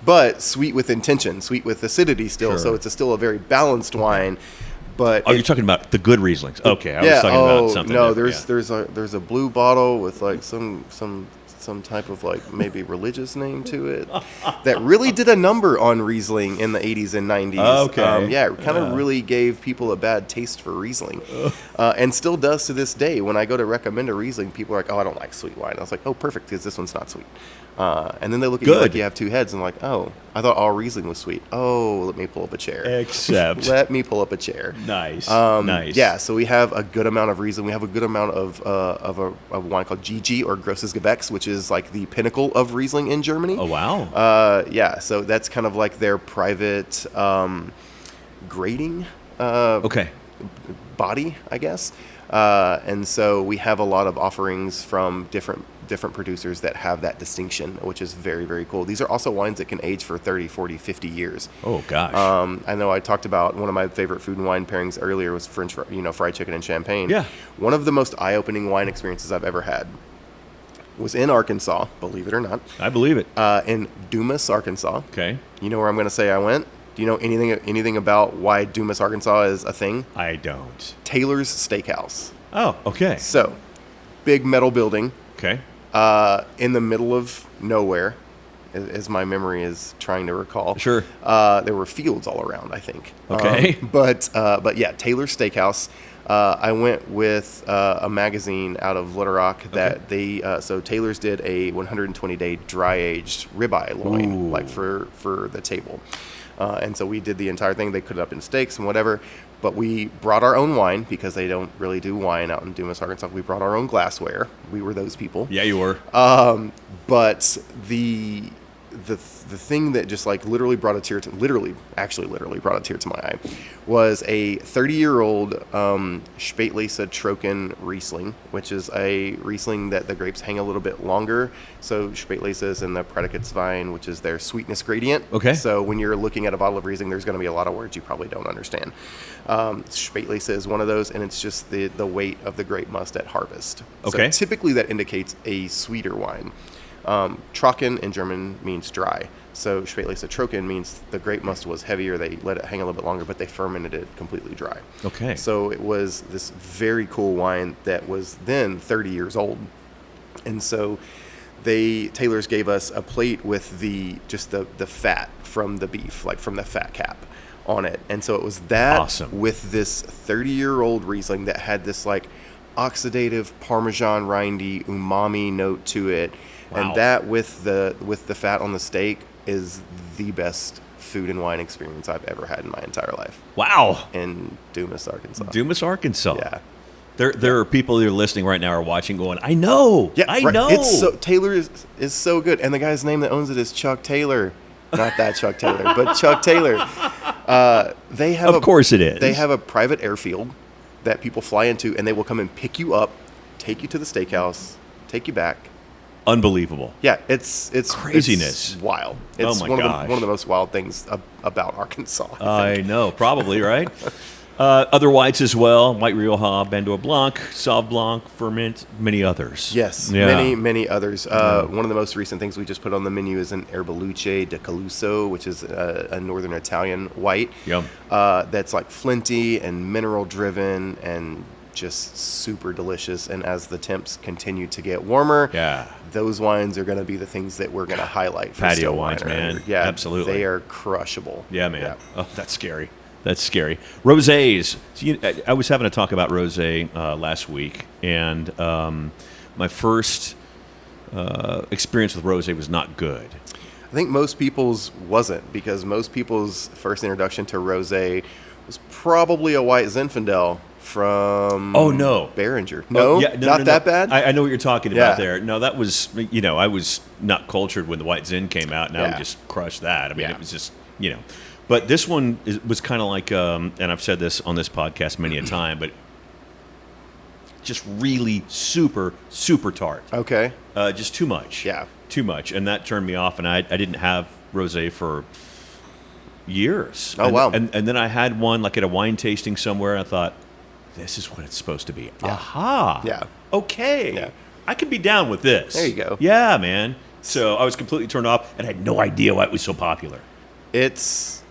But sweet with intention, sweet with acidity still. Sure. So it's still a very balanced wine. But You're talking about the good Rieslings. Okay, I was talking about something. No, different. there's a blue bottle with like some type of like maybe religious name to it that really did a number on Riesling in the 80s and 90s. Okay. It kind of really gave people a bad taste for Riesling, and still does to this day. When I go to recommend a Riesling, people are like, "Oh, I don't like sweet wine." I was like, "Oh, perfect, because this one's not sweet." And then they look at you like you have two heads, and like, "Oh, I thought all Riesling was sweet." Oh, let me pull up a chair. Let me pull up a chair. Nice. Nice. Yeah, so we have a good amount of Riesling. We have a good amount of a wine called GG, or Grosses Gewächs, which is like the pinnacle of Riesling in Germany. Oh, wow. Yeah, so that's kind of like their private grading body, I guess. And so we have a lot of offerings from different producers that have that distinction, which is very, very cool. These are also wines that can age for 30, 40, 50 years. Oh, gosh. I know I talked about one of my favorite food and wine pairings earlier was fried chicken and champagne. Yeah. One of the most eye-opening wine experiences I've ever had was in Arkansas, believe it or not. I believe it. In Dumas, Arkansas. Okay. You know where I'm going to say I went? Do you know anything about why Dumas, Arkansas is a thing? I don't. Taylor's Steakhouse. Oh, okay. So, big metal building. Okay. In the middle of nowhere, as my memory is trying to recall. Sure. There were fields all around, I think. Okay. But yeah, Taylor's Steakhouse. I went with a magazine out of Little Rock that so Taylor's did a 120-day dry-aged ribeye loin, like for the table. And so we did the entire thing. They cut it up in steaks and whatever. But we brought our own wine because they don't really do wine out in Dumas, Arkansas. We brought our own glassware. We were those people. Yeah, you were. But the thing that just like literally brought a tear to literally brought a tear to my eye was a 30-year-old Spätlese Trocken Riesling, which is a Riesling that the grapes hang a little bit longer. So Spätlese is in the Prädikatswein, which is their sweetness gradient. Okay. So when you're looking at a bottle of Riesling, there's going to be a lot of words you probably don't understand. Spätlese is one of those, and it's just the weight of the grape must at harvest. Okay. So typically that indicates a sweeter wine. Trocken in German means dry. So Spätlese Trocken means the grape must was heavier. They let it hang a little bit longer, but they fermented it completely dry. Okay. So it was this very cool wine that was then 30 years old. And so Taylor's gave us a plate with the fat from the beef, like from the fat cap on it. And so it was that awesome. With this 30-year-old Riesling that had this like oxidative Parmesan rindy umami note to it. Wow. And that with the fat on the steak is the best food and wine experience I've ever had in my entire life. Wow. In Dumas, Arkansas. Dumas, Arkansas. Yeah. There are people that are listening right now or watching going, I know. Yeah, I right. know. It's Taylor is so good. And the guy's name that owns it is Chuck Taylor. Not that Chuck Taylor, but Chuck Taylor. They have Of course it is. They have a private airfield that people fly into, and they will come and pick you up, take you to the steakhouse, take you back. Unbelievable. Yeah, it's craziness. It's wild. Oh It's my one gosh. of the most wild things about Arkansas. I know, probably, right? Other whites as well, White Rioja, Bandor Blanc, Sauv Blanc, Ferment, many others. Yes, Yeah. many others. One of the most recent things we just put on the menu is an Erbeluce de Caluso, which is a northern Italian white. Yum. That's like flinty and mineral driven and just super delicious. And as the temps continue to get warmer, those wines are going to be the things that we're going to highlight for Patio still wines, wine. man. Yeah, Absolutely. They are crushable. Yeah, man. Oh, that's scary. That's scary. Rosés. So I was having a talk about rosé last week, and my first experience with rosé was not good. I think most people's wasn't, because most people's first introduction to rosé was probably a white Zinfandel from Behringer. No, not that bad. I know what you're talking about Yeah. there. No, that was, I was not cultured when the White Zin came out, and I would just crush that. I mean, it was just, But this one was kind of like, and I've said this on this podcast many a time, but just really super, super tart. Okay. Just too much. Yeah. Too much. And that turned me off, and I didn't have rosé for years. Oh, wow. And then I had one like at a wine tasting somewhere, and I thought, this is what it's supposed to be. Yeah. Aha. Yeah. Okay. Yeah. I could be down with this. There you go. Yeah, man. So I was completely turned off and had no idea why it was so popular. It's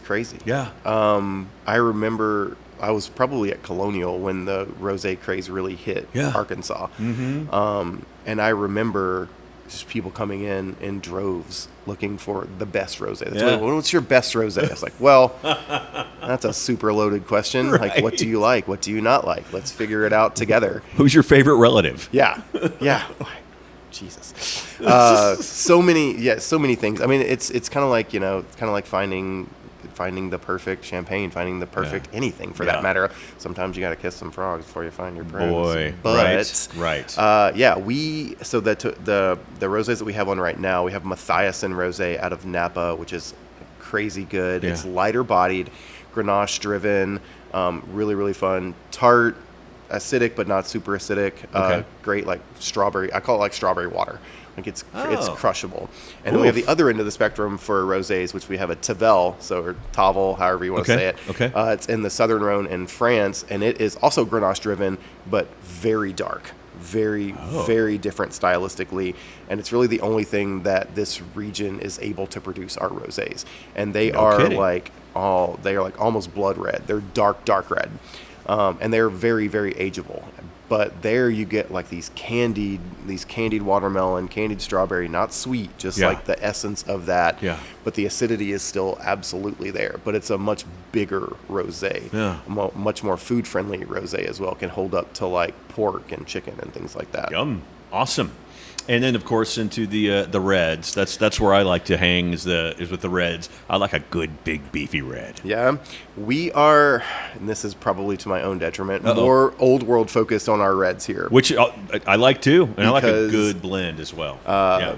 crazy. Yeah. I remember I was probably at Colonial when the rosé craze really hit Arkansas. Mm-hmm. And I remember just people coming in droves looking for the best rosé. What's your best rosé? I was like, well, that's a super loaded question. Right. Like, what do you like? What do you not like? Let's figure it out together. Who's your favorite relative? Yeah. Yeah. Jesus. So many things. I mean, it's kind of like, it's kind of like finding the perfect champagne, finding the perfect anything for that matter. Sometimes you got to kiss some frogs before you find your prince. Boy, but, right. So the rosés that we have on right now, we have Mathiasen rosé out of Napa, which is crazy good. It's lighter bodied, Grenache driven, really, really fun, tart, acidic but not super acidic. Great, like strawberry. I call it like strawberry water. Like it's crushable. And then we have the other end of the spectrum for rosés, which we have a Tavel, or Tavel, however you want to say it. Okay. It's in the Southern Rhone in France, and it is also Grenache driven, but very dark. Very, very different stylistically, and it's really the only thing that this region is able to produce are rosés, and they are like like almost blood red. They're dark red, and they're very, very ageable. But there you get like these candied watermelon, candied strawberry, not sweet, just like the essence of that. Yeah. But the acidity is still absolutely there. But it's a much bigger rosé, much more food friendly rosé as well. Can hold up to like pork and chicken and things like that. Yum, awesome. And then, of course, into the reds. That's where I like to hang is with the reds. I like a good, big, beefy red. Yeah, we are, and this is probably to my own detriment, more old world focused on our reds here. Which I like too, and I like a good blend as well.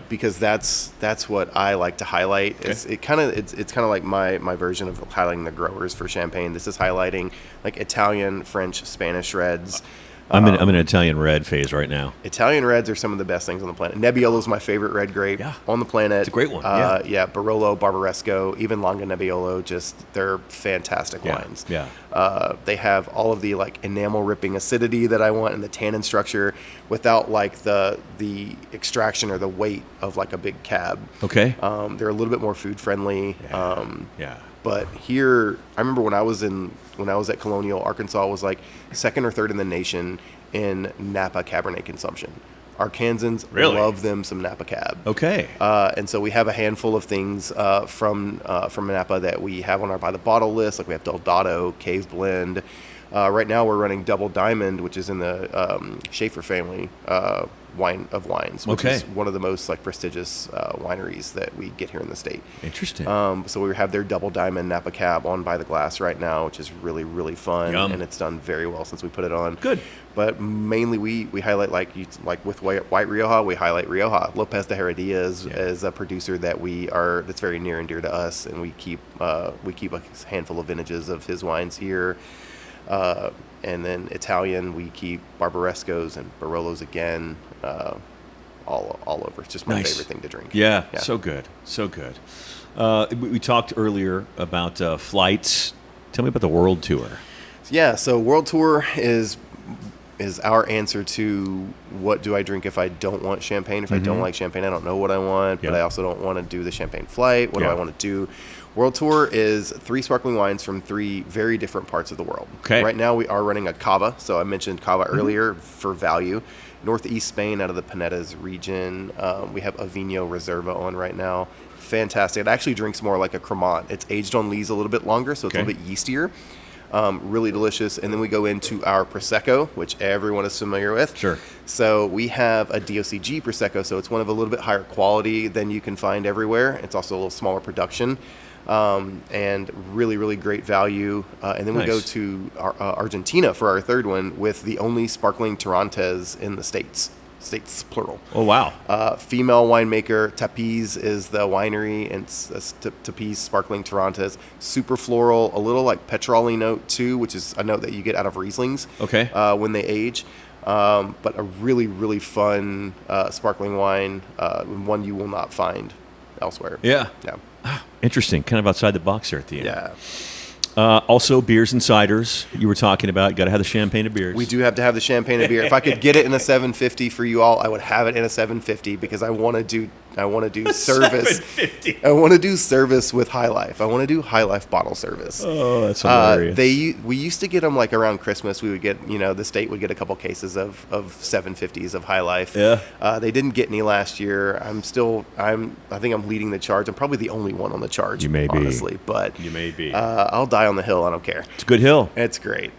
Because that's what I like to highlight. Okay. It's kind of like my version of highlighting the growers for Champagne. This is highlighting like Italian, French, Spanish reds. I'm in an Italian red phase right now. Italian reds are some of the best things on the planet. Nebbiolo is my favorite red grape on the planet. It's a great one. Barolo, Barbaresco, even Longa Nebbiolo, they're fantastic wines. Yeah. They have all of the like enamel ripping acidity that I want and the tannin structure without like the extraction or the weight of like a big cab. Okay. They're a little bit more food friendly. Yeah. But here, I remember when I was at Colonial, Arkansas was like second or third in the nation in Napa Cabernet consumption. Arkansans love them some Napa Cab. Okay. And so we have a handful of things from Napa that we have on our by the bottle list. Like we have Del Dotto, Cave Blend. Right now we're running Double Diamond, which is in the Schaefer family wines, which is one of the most like prestigious wineries that we get here in the state. Interesting. So we have their Double Diamond Napa Cab on by the glass right now, which is really, really fun. Yum. And it's done very well since we put it on. Good. But mainly we highlight like with White Rioja, we highlight Rioja. Lopez de Heredia is a producer that's very near and dear to us, and we keep a handful of vintages of his wines here. And then Italian, we keep Barbarescos and Barolos again, all over. It's just my favorite thing to drink. Yeah, so good. We talked earlier about flights. Tell me about the World Tour. Yeah, so World Tour is our answer to what do I drink if I don't want champagne. If I don't like champagne, I don't know what I want, but I also don't want to do the champagne flight. What do I want to do? World Tour is 3 sparkling wines from 3 very different parts of the world. Okay. Right now we are running a Cava. So I mentioned Cava earlier for value. Northeast Spain out of the Pinedas region. We have a Vino Reserva on right now. Fantastic. It actually drinks more like a Cremant. It's aged on lees a little bit longer, so it's a little bit yeastier. Really delicious. And then we go into our Prosecco, which everyone is familiar with. Sure. So we have a DOCG Prosecco, so it's one of a little bit higher quality than you can find everywhere. It's also a little smaller production. And really, really great value. And then we go to Argentina for our third one with the only sparkling Torrontés in the States plural. Oh, wow. Female winemaker, Tapiz is the winery, and Tapiz Sparkling Torrontés. Super floral, a little like petrol-y note too, which is a note that you get out of Rieslings when they age. But a really, really fun sparkling wine, one you will not find elsewhere. Yeah. Yeah. Interesting. Kind of outside the box there at the end. Yeah. Also, beers and ciders. You were talking about. Got to have the champagne and beers. We do have to have the champagne and beer. If I could get it in a 750 for you all, I would have it in a 750 because I want to do service. 750. I want to do service with High Life. I want to do High Life bottle service. Oh, that's hilarious. We used to get them like around Christmas. We would get, the state would get a couple cases of 750s of High Life. Yeah. They didn't get any last year. I think I'm leading the charge. I'm probably the only one on the charge. You may be. Honestly, but you may be. I'll die on the hill. I don't care. It's a good hill. It's great.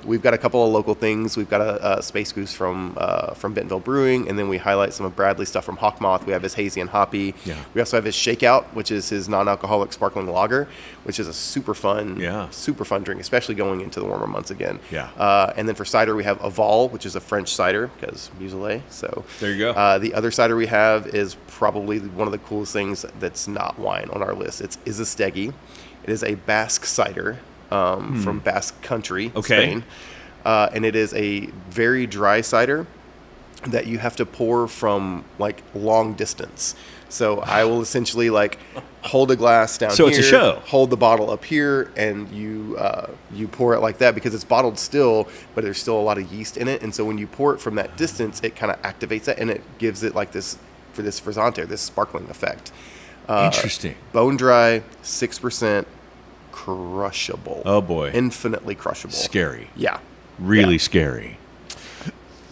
We've got a couple of local things. We've got a Space Goose from Bentonville Brewing, and then we highlight some of Bradley's stuff from Hawkmoth. We have his Hazy and Hoppy. Yeah. We also have his Shakeout, which is his non-alcoholic sparkling lager, which is a super fun drink, especially going into the warmer months again. Yeah. And then for cider, we have Aval, which is a French cider because Muselet. So there you go. The other cider we have is probably one of the coolest things that's not wine on our list. It's Izastegi. It is a Basque cider from Basque Country, Spain. And it is a very dry cider that you have to pour from like long distance. So I will essentially like hold a glass down here. So it's a show. Hold the bottle up here, and you pour it like that because it's bottled still, but there's still a lot of yeast in it. And so when you pour it from that distance, it kind of activates it, and it gives it like this frizzante, this sparkling effect. Interesting. Bone dry, 6%, crushable. Oh, boy. Infinitely crushable. Scary. Yeah. Really scary.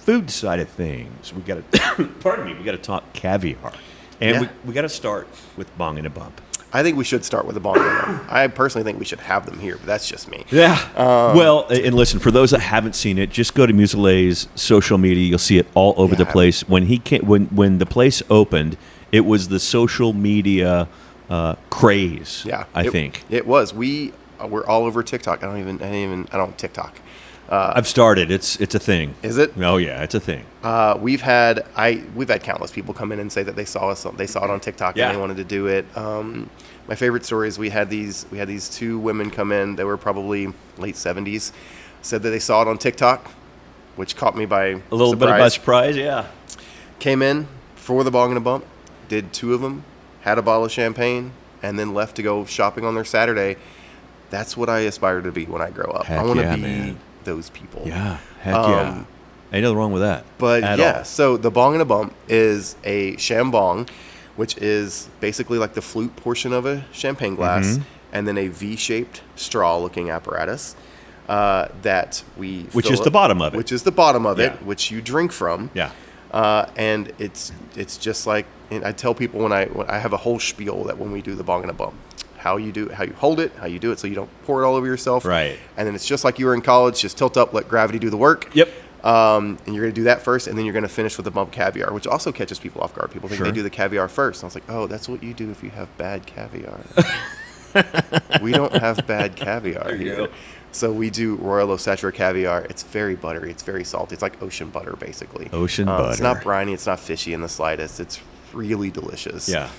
Food side of things, we got to pardon me, we got to talk caviar, and we got to start with Bong and a Bump. I think we should start with the Bong and a Bump. I personally think we should have them here, but that's just me. Yeah. Well, and listen, for those that haven't seen it, just go to Muselet's social media. You'll see it all over the place. When he came, when the place opened, it was the social media craze. Yeah, I think it was. We're all over TikTok. I don't have TikTok. I've started. It's a thing. Is it? Oh yeah, it's a thing. We've had countless people come in and say that they saw it on TikTok and they wanted to do it. My favorite story is we had these two women come in. They were probably late 70s. Said that they saw it on TikTok, which caught me by a little bit by surprise. Yeah. Came in for the Bong and a Bump, did 2 of them, had a bottle of champagne, and then left to go shopping on their Saturday. That's what I aspire to be when I grow up. I want to be those people. Yeah, heck yeah. Ain't nothing wrong with that. But so the Bong and a Bump is a shambong, which is basically like the flute portion of a champagne glass, and then a V-shaped straw-looking apparatus that we which is the bottom of it. Which is the bottom of it, which you drink from. Yeah. And it's just like, and I tell people when I have a whole spiel that when we do the Bong and a Bump, how you hold it, how you do it so you don't pour it all over yourself. Right. And then it's just like you were in college, just tilt up, let gravity do the work. Yep. And you're going to do that first, and then you're going to finish with the bump caviar, which also catches people off guard. People think they do the caviar first. And I was like, oh, that's what you do if you have bad caviar. We don't have bad caviar here. So we do Royal Osetra caviar. It's very buttery. It's very salty. It's like ocean butter, basically. Ocean butter. It's not briny. It's not fishy in the slightest. It's really delicious. Yeah.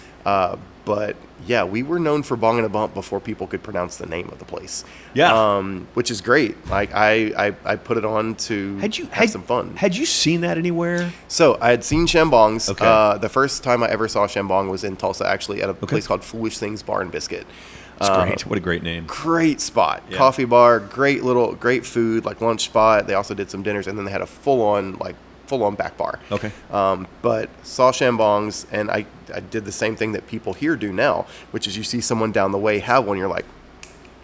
But yeah, we were known for Bong and a Bump before people could pronounce the name of the place. Yeah. Which is great. Like I put it on to have some fun. Had you seen that anywhere? So I had seen shambongs. Okay. The first time I ever saw shambong was in Tulsa, actually, at a place called Foolish Things Bar and Biscuit. That's great. What a great name. Great spot. Yeah. Coffee bar, great food, like lunch spot. They also did some dinners, and then they had a full-on back bar. Okay. But saw shambongs, and I did the same thing that people here do now, which is you see someone down the way have one, you're like,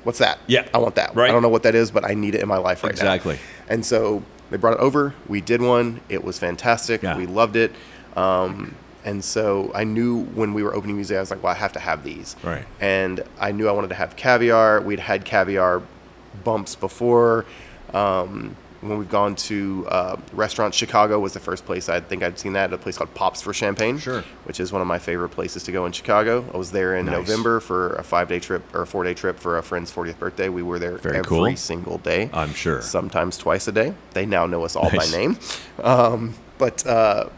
what's that? Yeah. I want that. Right. I don't know what that is, but I need it in my life right now. Exactly. And so they brought it over. We did one. It was fantastic. Yeah. We loved it. And so I knew when we were opening Muselet, I was like, well, I have to have these. Right. And I knew I wanted to have caviar. We'd had caviar bumps before. When we've gone to restaurants, Chicago was the first place I think I'd seen that at a place called Pops for Champagne, which is one of my favorite places to go in Chicago. I was there in November for a 4-day trip for a friend's 40th birthday. We were there every single day. I'm sure. Sometimes twice a day. They now know us all by name. But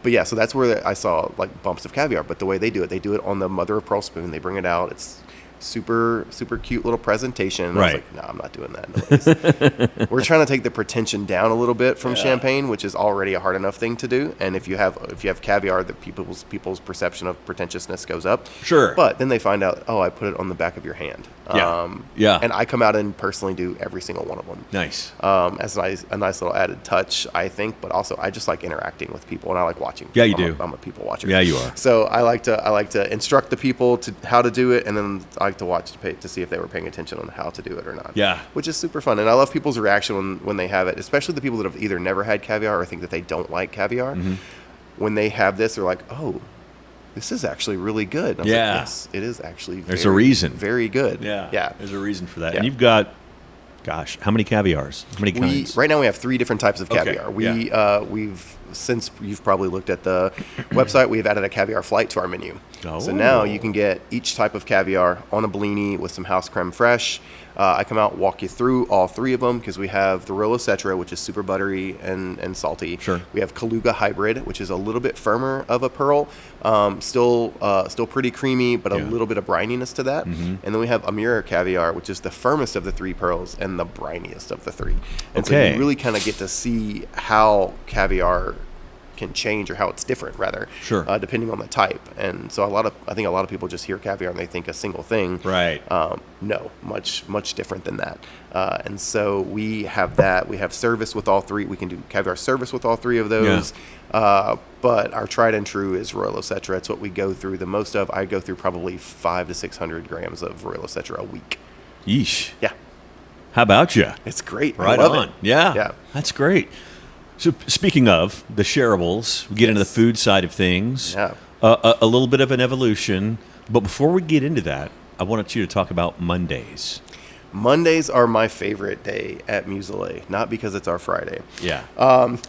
yeah, so that's where I saw like bumps of caviar. But the way they do it on the mother of pearl spoon. They bring it out. It's super cute little presentation. And I was like, no, I'm not doing that. We're trying to take the pretension down a little bit from champagne, which is already a hard enough thing to do. And if you have caviar, that people's perception of pretentiousness goes up. Sure. But then they find out, oh, I put it on the back of your hand. Yeah. And I come out and personally do every single one of them. Nice. As a nice little added touch, I think. But also, I just like interacting with people, and I like watching. Yeah, you do. I'm a people watcher. Yeah, you are. So I like to instruct the people to how to do it, and then I like to watch to see if they were paying attention on how to do it or not. Yeah. Which is super fun, and I love people's reaction when they have it, especially the people that have either never had caviar or think that they don't like caviar. Mm-hmm. When they have this, they're like, oh, this is actually really good. And I was like, yes, it is actually There's a reason. Very good. Yeah. There's a reason for that. Yeah. And you've got, gosh, how many caviars? How many kinds? Right now we have 3 different types of caviar. We've, since you've probably looked at the website, we've added a caviar flight to our menu. Oh. So now you can get each type of caviar on a blini with some house creme fraiche. I come out, walk you through all 3 of them, because we have the Royal Osetra, which is super buttery and salty. Sure. We have Kaluga Hybrid, which is a little bit firmer of a pearl, still pretty creamy, but a little bit of brininess to that. Mm-hmm. And then we have Amorino Caviar, which is the firmest of the 3 pearls and the briniest of the 3. And so you really kind of get to see how caviar can change, or how it's different, rather, depending on the type. And so I think a lot of people just hear caviar and they think a single thing. Right. No, much different than that. And so we have that. We have service with all 3. We can do caviar service with all 3 of those. Yeah. But our tried and true is Royal Osetra. It's what we go through the most of. I go through probably 500 to 600 grams of Royal Osetra a week. Yeesh. Yeah. How about you? It's great. Right I love on. it. Yeah. Yeah. That's great. So speaking of the shareables, we get into the food side of things. Yeah. A little bit of an evolution. But before we get into that, I wanted you to talk about Mondays. Mondays are my favorite day at Muselet, not because it's our Friday. Yeah.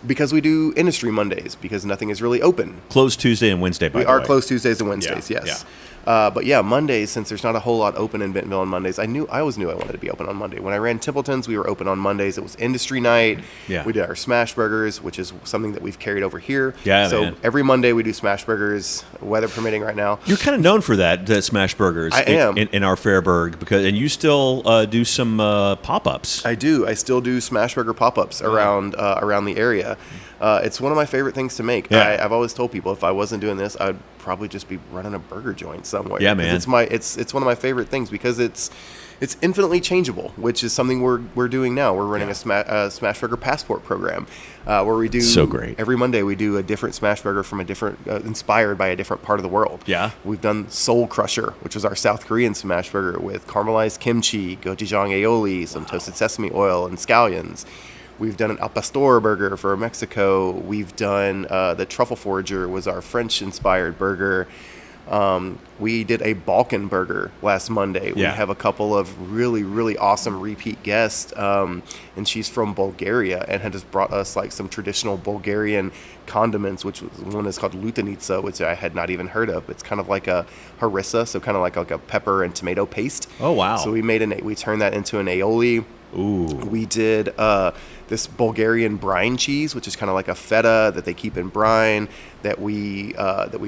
Because we do industry Mondays, because nothing is really open. Closed Tuesday and Wednesday, by We the are way. closed Tuesdays and Wednesdays, Yeah, yes. But yeah, Mondays, since there's not a whole lot open in Bentonville on Mondays, I always knew I wanted to be open on Monday. When I ran Templeton's, we were open on Mondays. It was industry night. Yeah. We did our smash burgers, which is something that we've carried over here. Yeah, so man. every Monday we do smash burgers, weather permitting right now. You're kind of known for that, smash burgers. I am. In our Fairburg, and you still do some pop-ups. I do. I still do smash burger pop-ups around the area. It's one of my favorite things to make. Yeah. I've always told people if I wasn't doing this, I'd probably just be running a burger joint somewhere. Yeah, 'Cause man. It's one of my favorite things because it's infinitely changeable, which is something we're doing now. We're running a smash burger passport program where we do So great. every Monday we do a different smash burger from a different inspired by a different part of the world. Yeah. We've done Soul Crusher, which was our South Korean smash burger with caramelized kimchi, gochujang aioli, some toasted sesame oil, and scallions. We've done an al pastor burger for Mexico. We've done the Truffle Forager was our French-inspired burger. We did a Balkan burger last Monday. We have a couple of really, really awesome repeat guests, and she's from Bulgaria and had just brought us like some traditional Bulgarian condiments, which was one is called lutenica, which I had not even heard of. It's kind of like a harissa, so kind of like a pepper and tomato paste. Oh, wow. So we turned that into an aioli. Ooh. We did this Bulgarian brine cheese, which is kind of like a feta that they keep in brine that we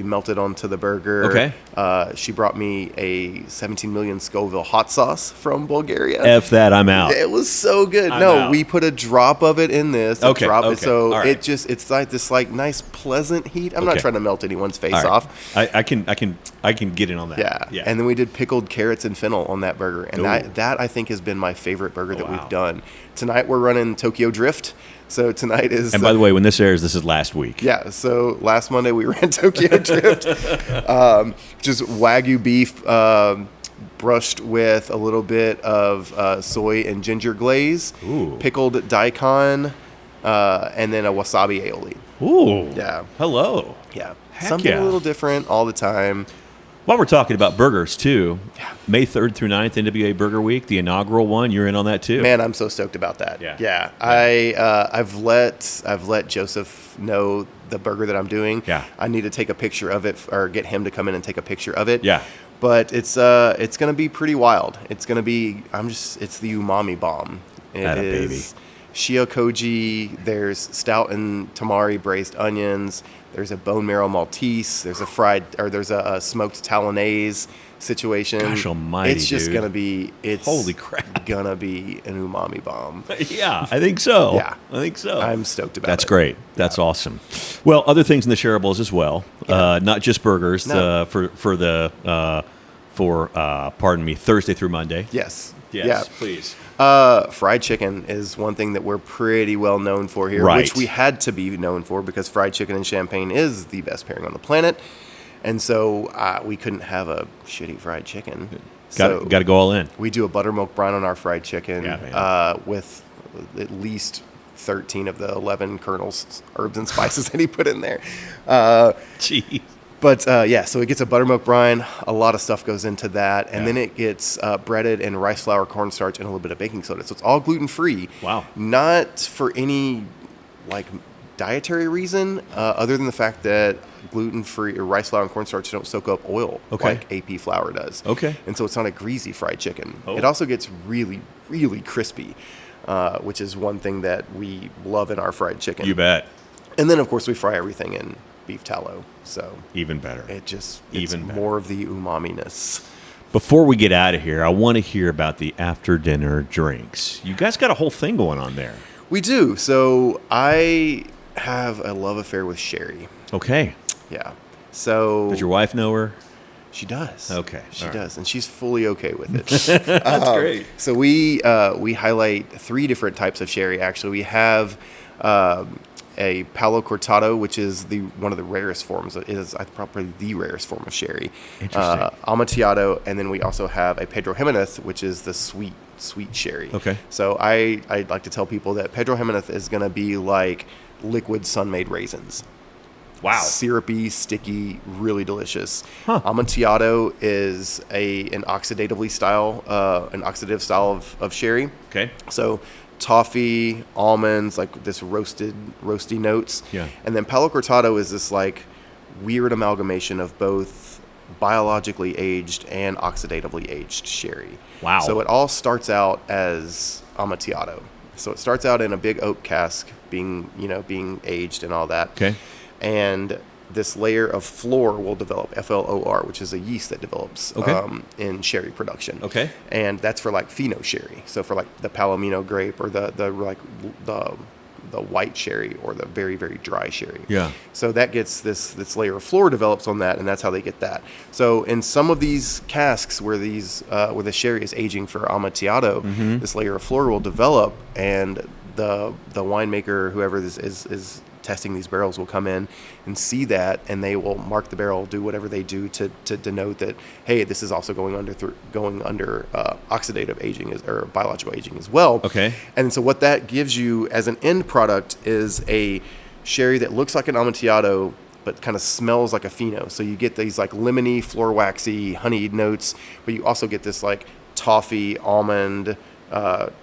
melted onto the burger. Okay. She brought me a 17 million Scoville hot sauce from Bulgaria. F that, I'm out. It was so good. I'm No, out. we put a drop of it in this. Okay, okay. So All right. it's like this like nice pleasant heat. I'm not Okay. trying to melt anyone's face All right. off. I can get in on that. Yeah. And then we did pickled carrots and fennel on that burger. And Ooh. that I think has been my favorite burger that wow. we've done. Tonight we're running Tokyo Drift. So tonight is... And by the way, when this airs, this is last week. Yeah. So last Monday we ran Tokyo Drift. Just Wagyu beef brushed with a little bit of soy and ginger glaze. Ooh. Pickled daikon. And then a wasabi aioli. Ooh. Yeah. Hello. Yeah. Heck Something yeah. a little different all the time. While we're talking about burgers, too, May 3rd through 9th, NWA Burger Week, the inaugural one, you're in on that, too. Man, I'm so stoked about that. Yeah. I've let Joseph know the burger that I'm doing. Yeah. I need to take a picture of it or get him to come in and take a picture of it. Yeah. But it's gonna be pretty wild. It's gonna be it's the umami bomb. It Atta is baby. shio-koji. There's stout and tamari braised onions. There's a bone marrow Maltese. There's a smoked Talonnaise situation. Gosh almighty, it's just dude. gonna be. Holy crap. Gonna be an umami bomb. Yeah, I think so. Yeah. I think so. I'm stoked about That's it. great. That's awesome. Well, other things in the shareables as well. Not just burgers. No. Pardon me, Thursday through Monday. Yes. Yes, Yeah. please. Fried chicken is one thing that we're pretty well known for here, Right. which we had to be known for because fried chicken and champagne is the best pairing on the planet. And so we couldn't have a shitty fried chicken. Got to go all in. We do a buttermilk brine on our fried chicken Yeah, man. with at least 13 of the 11 kernels, herbs, and spices that he put in there. Jeez. But so it gets a buttermilk brine. A lot of stuff goes into that. And then it gets breaded in rice flour, cornstarch, and a little bit of baking soda. So it's all gluten-free. Wow. Not for any, dietary reason, other than the fact that gluten-free or rice flour and cornstarch don't soak up oil like AP flour does. Okay. And so it's not a greasy fried chicken. Oh. It also gets really, really crispy, which is one thing that we love in our fried chicken. You bet. And then, of course, we fry everything in beef tallow. So Even better. it's Even better. more of the umami-ness. Before we get out of here, I want to hear about the after-dinner drinks. You guys got a whole thing going on there. We do. So I have a love affair with sherry. Okay. Yeah. So Does your wife know her? She does. Okay. She All right. does, and she's fully okay with it. That's great. So we highlight 3 different types of sherry. Actually, we have a Palo Cortado, which is one of the rarest forms. It is probably the rarest form of sherry. Interesting. Amontillado, and then we also have a Pedro Jimenez, which is the sweet sherry. Okay. So I like to tell people that Pedro Jimenez is going to be like liquid sun-made raisins. Wow. Syrupy, sticky, really delicious. Huh. Amontillado is an oxidative style of sherry. Okay. So toffee, almonds, like this roasty notes. Yeah. And then Palo Cortado is this like weird amalgamation of both biologically aged and oxidatively aged sherry. Wow. So it all starts out as Amontillado. So it starts out in a big oak cask being aged and all that. Okay. And this layer of flor will develop, FLOR, which is a yeast that develops in sherry production. Okay. And that's for like Fino sherry. So for like the Palomino grape or the white sherry or the very, very dry sherry. Yeah. So that gets this layer of flor develops on that, and that's how they get that. So in some of these casks where the sherry is aging for Amontillado, this layer of flor will develop, and the winemaker, whoever this is testing these barrels, will come in and see that, and they will mark the barrel, do whatever they do to denote that, hey, this is also going under oxidative aging or biological aging as well. Okay. And so what that gives you as an end product is a sherry that looks like an Amontillado but kind of smells like a Fino. So you get these like lemony, floor waxy, honeyed notes, but you also get this like toffee, almond,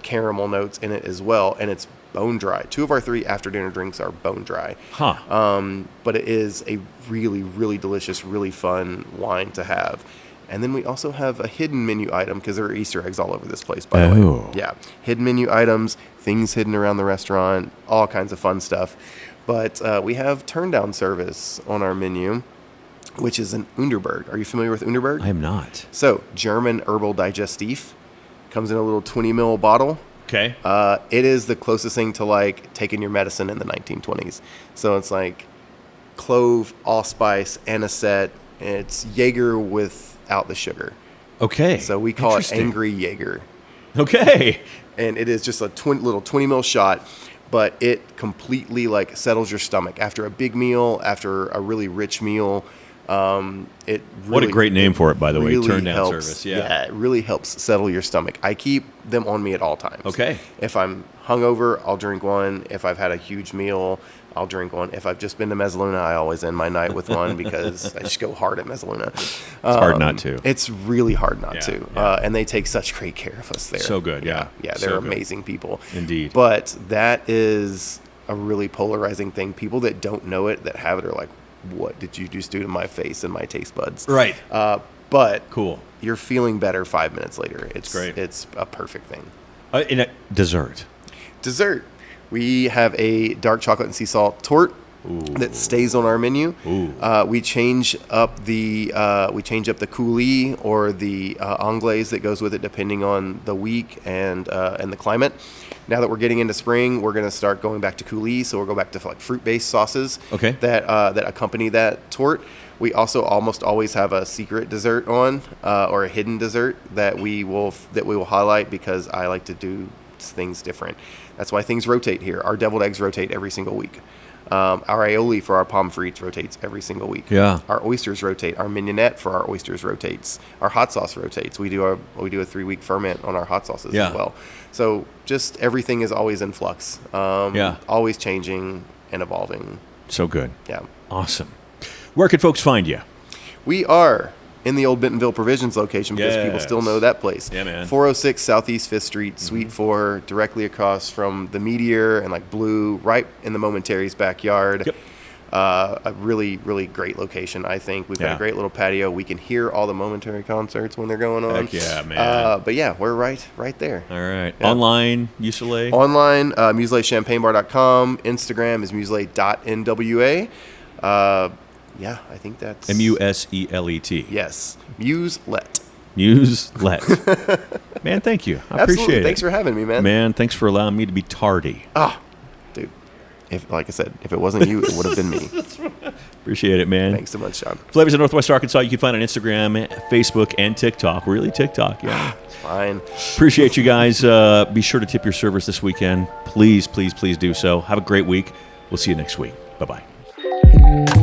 caramel notes in it as well, and it's bone dry. 2 of our 3 after dinner drinks are bone dry. But it is a really, really delicious, really fun wine to have. And then we also have a hidden menu item, because there are Easter eggs all over this place, by the way. Yeah. Hidden menu items, things hidden around the restaurant, all kinds of fun stuff. But we have turn down service on our menu, which is an Underberg. Are you familiar with Underberg? I am not. So, German herbal digestif. Comes in a little 20 ml bottle. Okay. It is the closest thing to like taking your medicine in the 1920s. So it's like clove, allspice, anisette, and it's Jaeger without the sugar. Okay. So we call it Angry Jaeger. Okay. And it is just a little 20 ml shot, but it completely like settles your stomach after a big meal, after a really rich meal. It really, what a great name for it, by the way. Really Turn down helps, service. Yeah. It really helps settle your stomach. I keep them on me at all times. Okay. If I'm hungover, I'll drink one. If I've had a huge meal, I'll drink one. If I've just been to Mezzaluna, I always end my night with one because I just go hard at Mezzaluna. It's hard not to. It's really hard not to. Yeah. And they take such great care of us there. So good, yeah. Yeah, So they're good. amazing people. Indeed. But that is a really polarizing thing. People that don't know it, that have it, are like, what did you just do to my face and my taste buds? Right. But cool. You're feeling better 5 minutes later. It's great. It's a perfect thing. In a dessert. Dessert. We have a dark chocolate and sea salt torte that stays on our menu. We change up the coulis or the anglaise that goes with it depending on the week and the climate. Now that we're getting into spring, we're going to start going back to coulis, so we'll go back to like fruit-based sauces that accompany that torte. We also almost always have a secret dessert on or a hidden dessert that we will highlight because I like to do things different. That's why things rotate here. Our deviled eggs rotate every single week. Our aioli for our pommes frites rotates every single week. Yeah. Our oysters rotate. Our mignonette for our oysters rotates. Our hot sauce rotates. We do a 3-week ferment on our hot sauces as well. So just everything is always in flux. Always changing and evolving. So good. Yeah. Awesome. Where can folks find you? We are in the old Bentonville Provisions location because people still know that place. Yeah, man. 406 Southeast 5th Street, Suite 4, directly across from the Meteor and like Blue, right in the Momentary's backyard. Yep. A really, really great location, I think. We've got a great little patio. We can hear all the Momentary concerts when they're going on. Heck yeah, man. But yeah, we're right there. All right. Yeah. Online, Muselet? Online, museletchampagnebar.com. Instagram is muselet.nwa. Yeah, I think that's... Muselet. Yes. Muselet. Muselet. Man, thank you. I appreciate it. Thanks for having me, man. Man, thanks for allowing me to be tardy. Dude. Like I said, if it wasn't you, it would have been me. Appreciate it, man. Thanks so much, John. Flavors of Northwest Arkansas, you can find on Instagram, Facebook, and TikTok. Really, TikTok, yeah. Fine. Appreciate you guys. Be sure to tip your servers this weekend. Please, please, please do so. Have a great week. We'll see you next week. Bye-bye.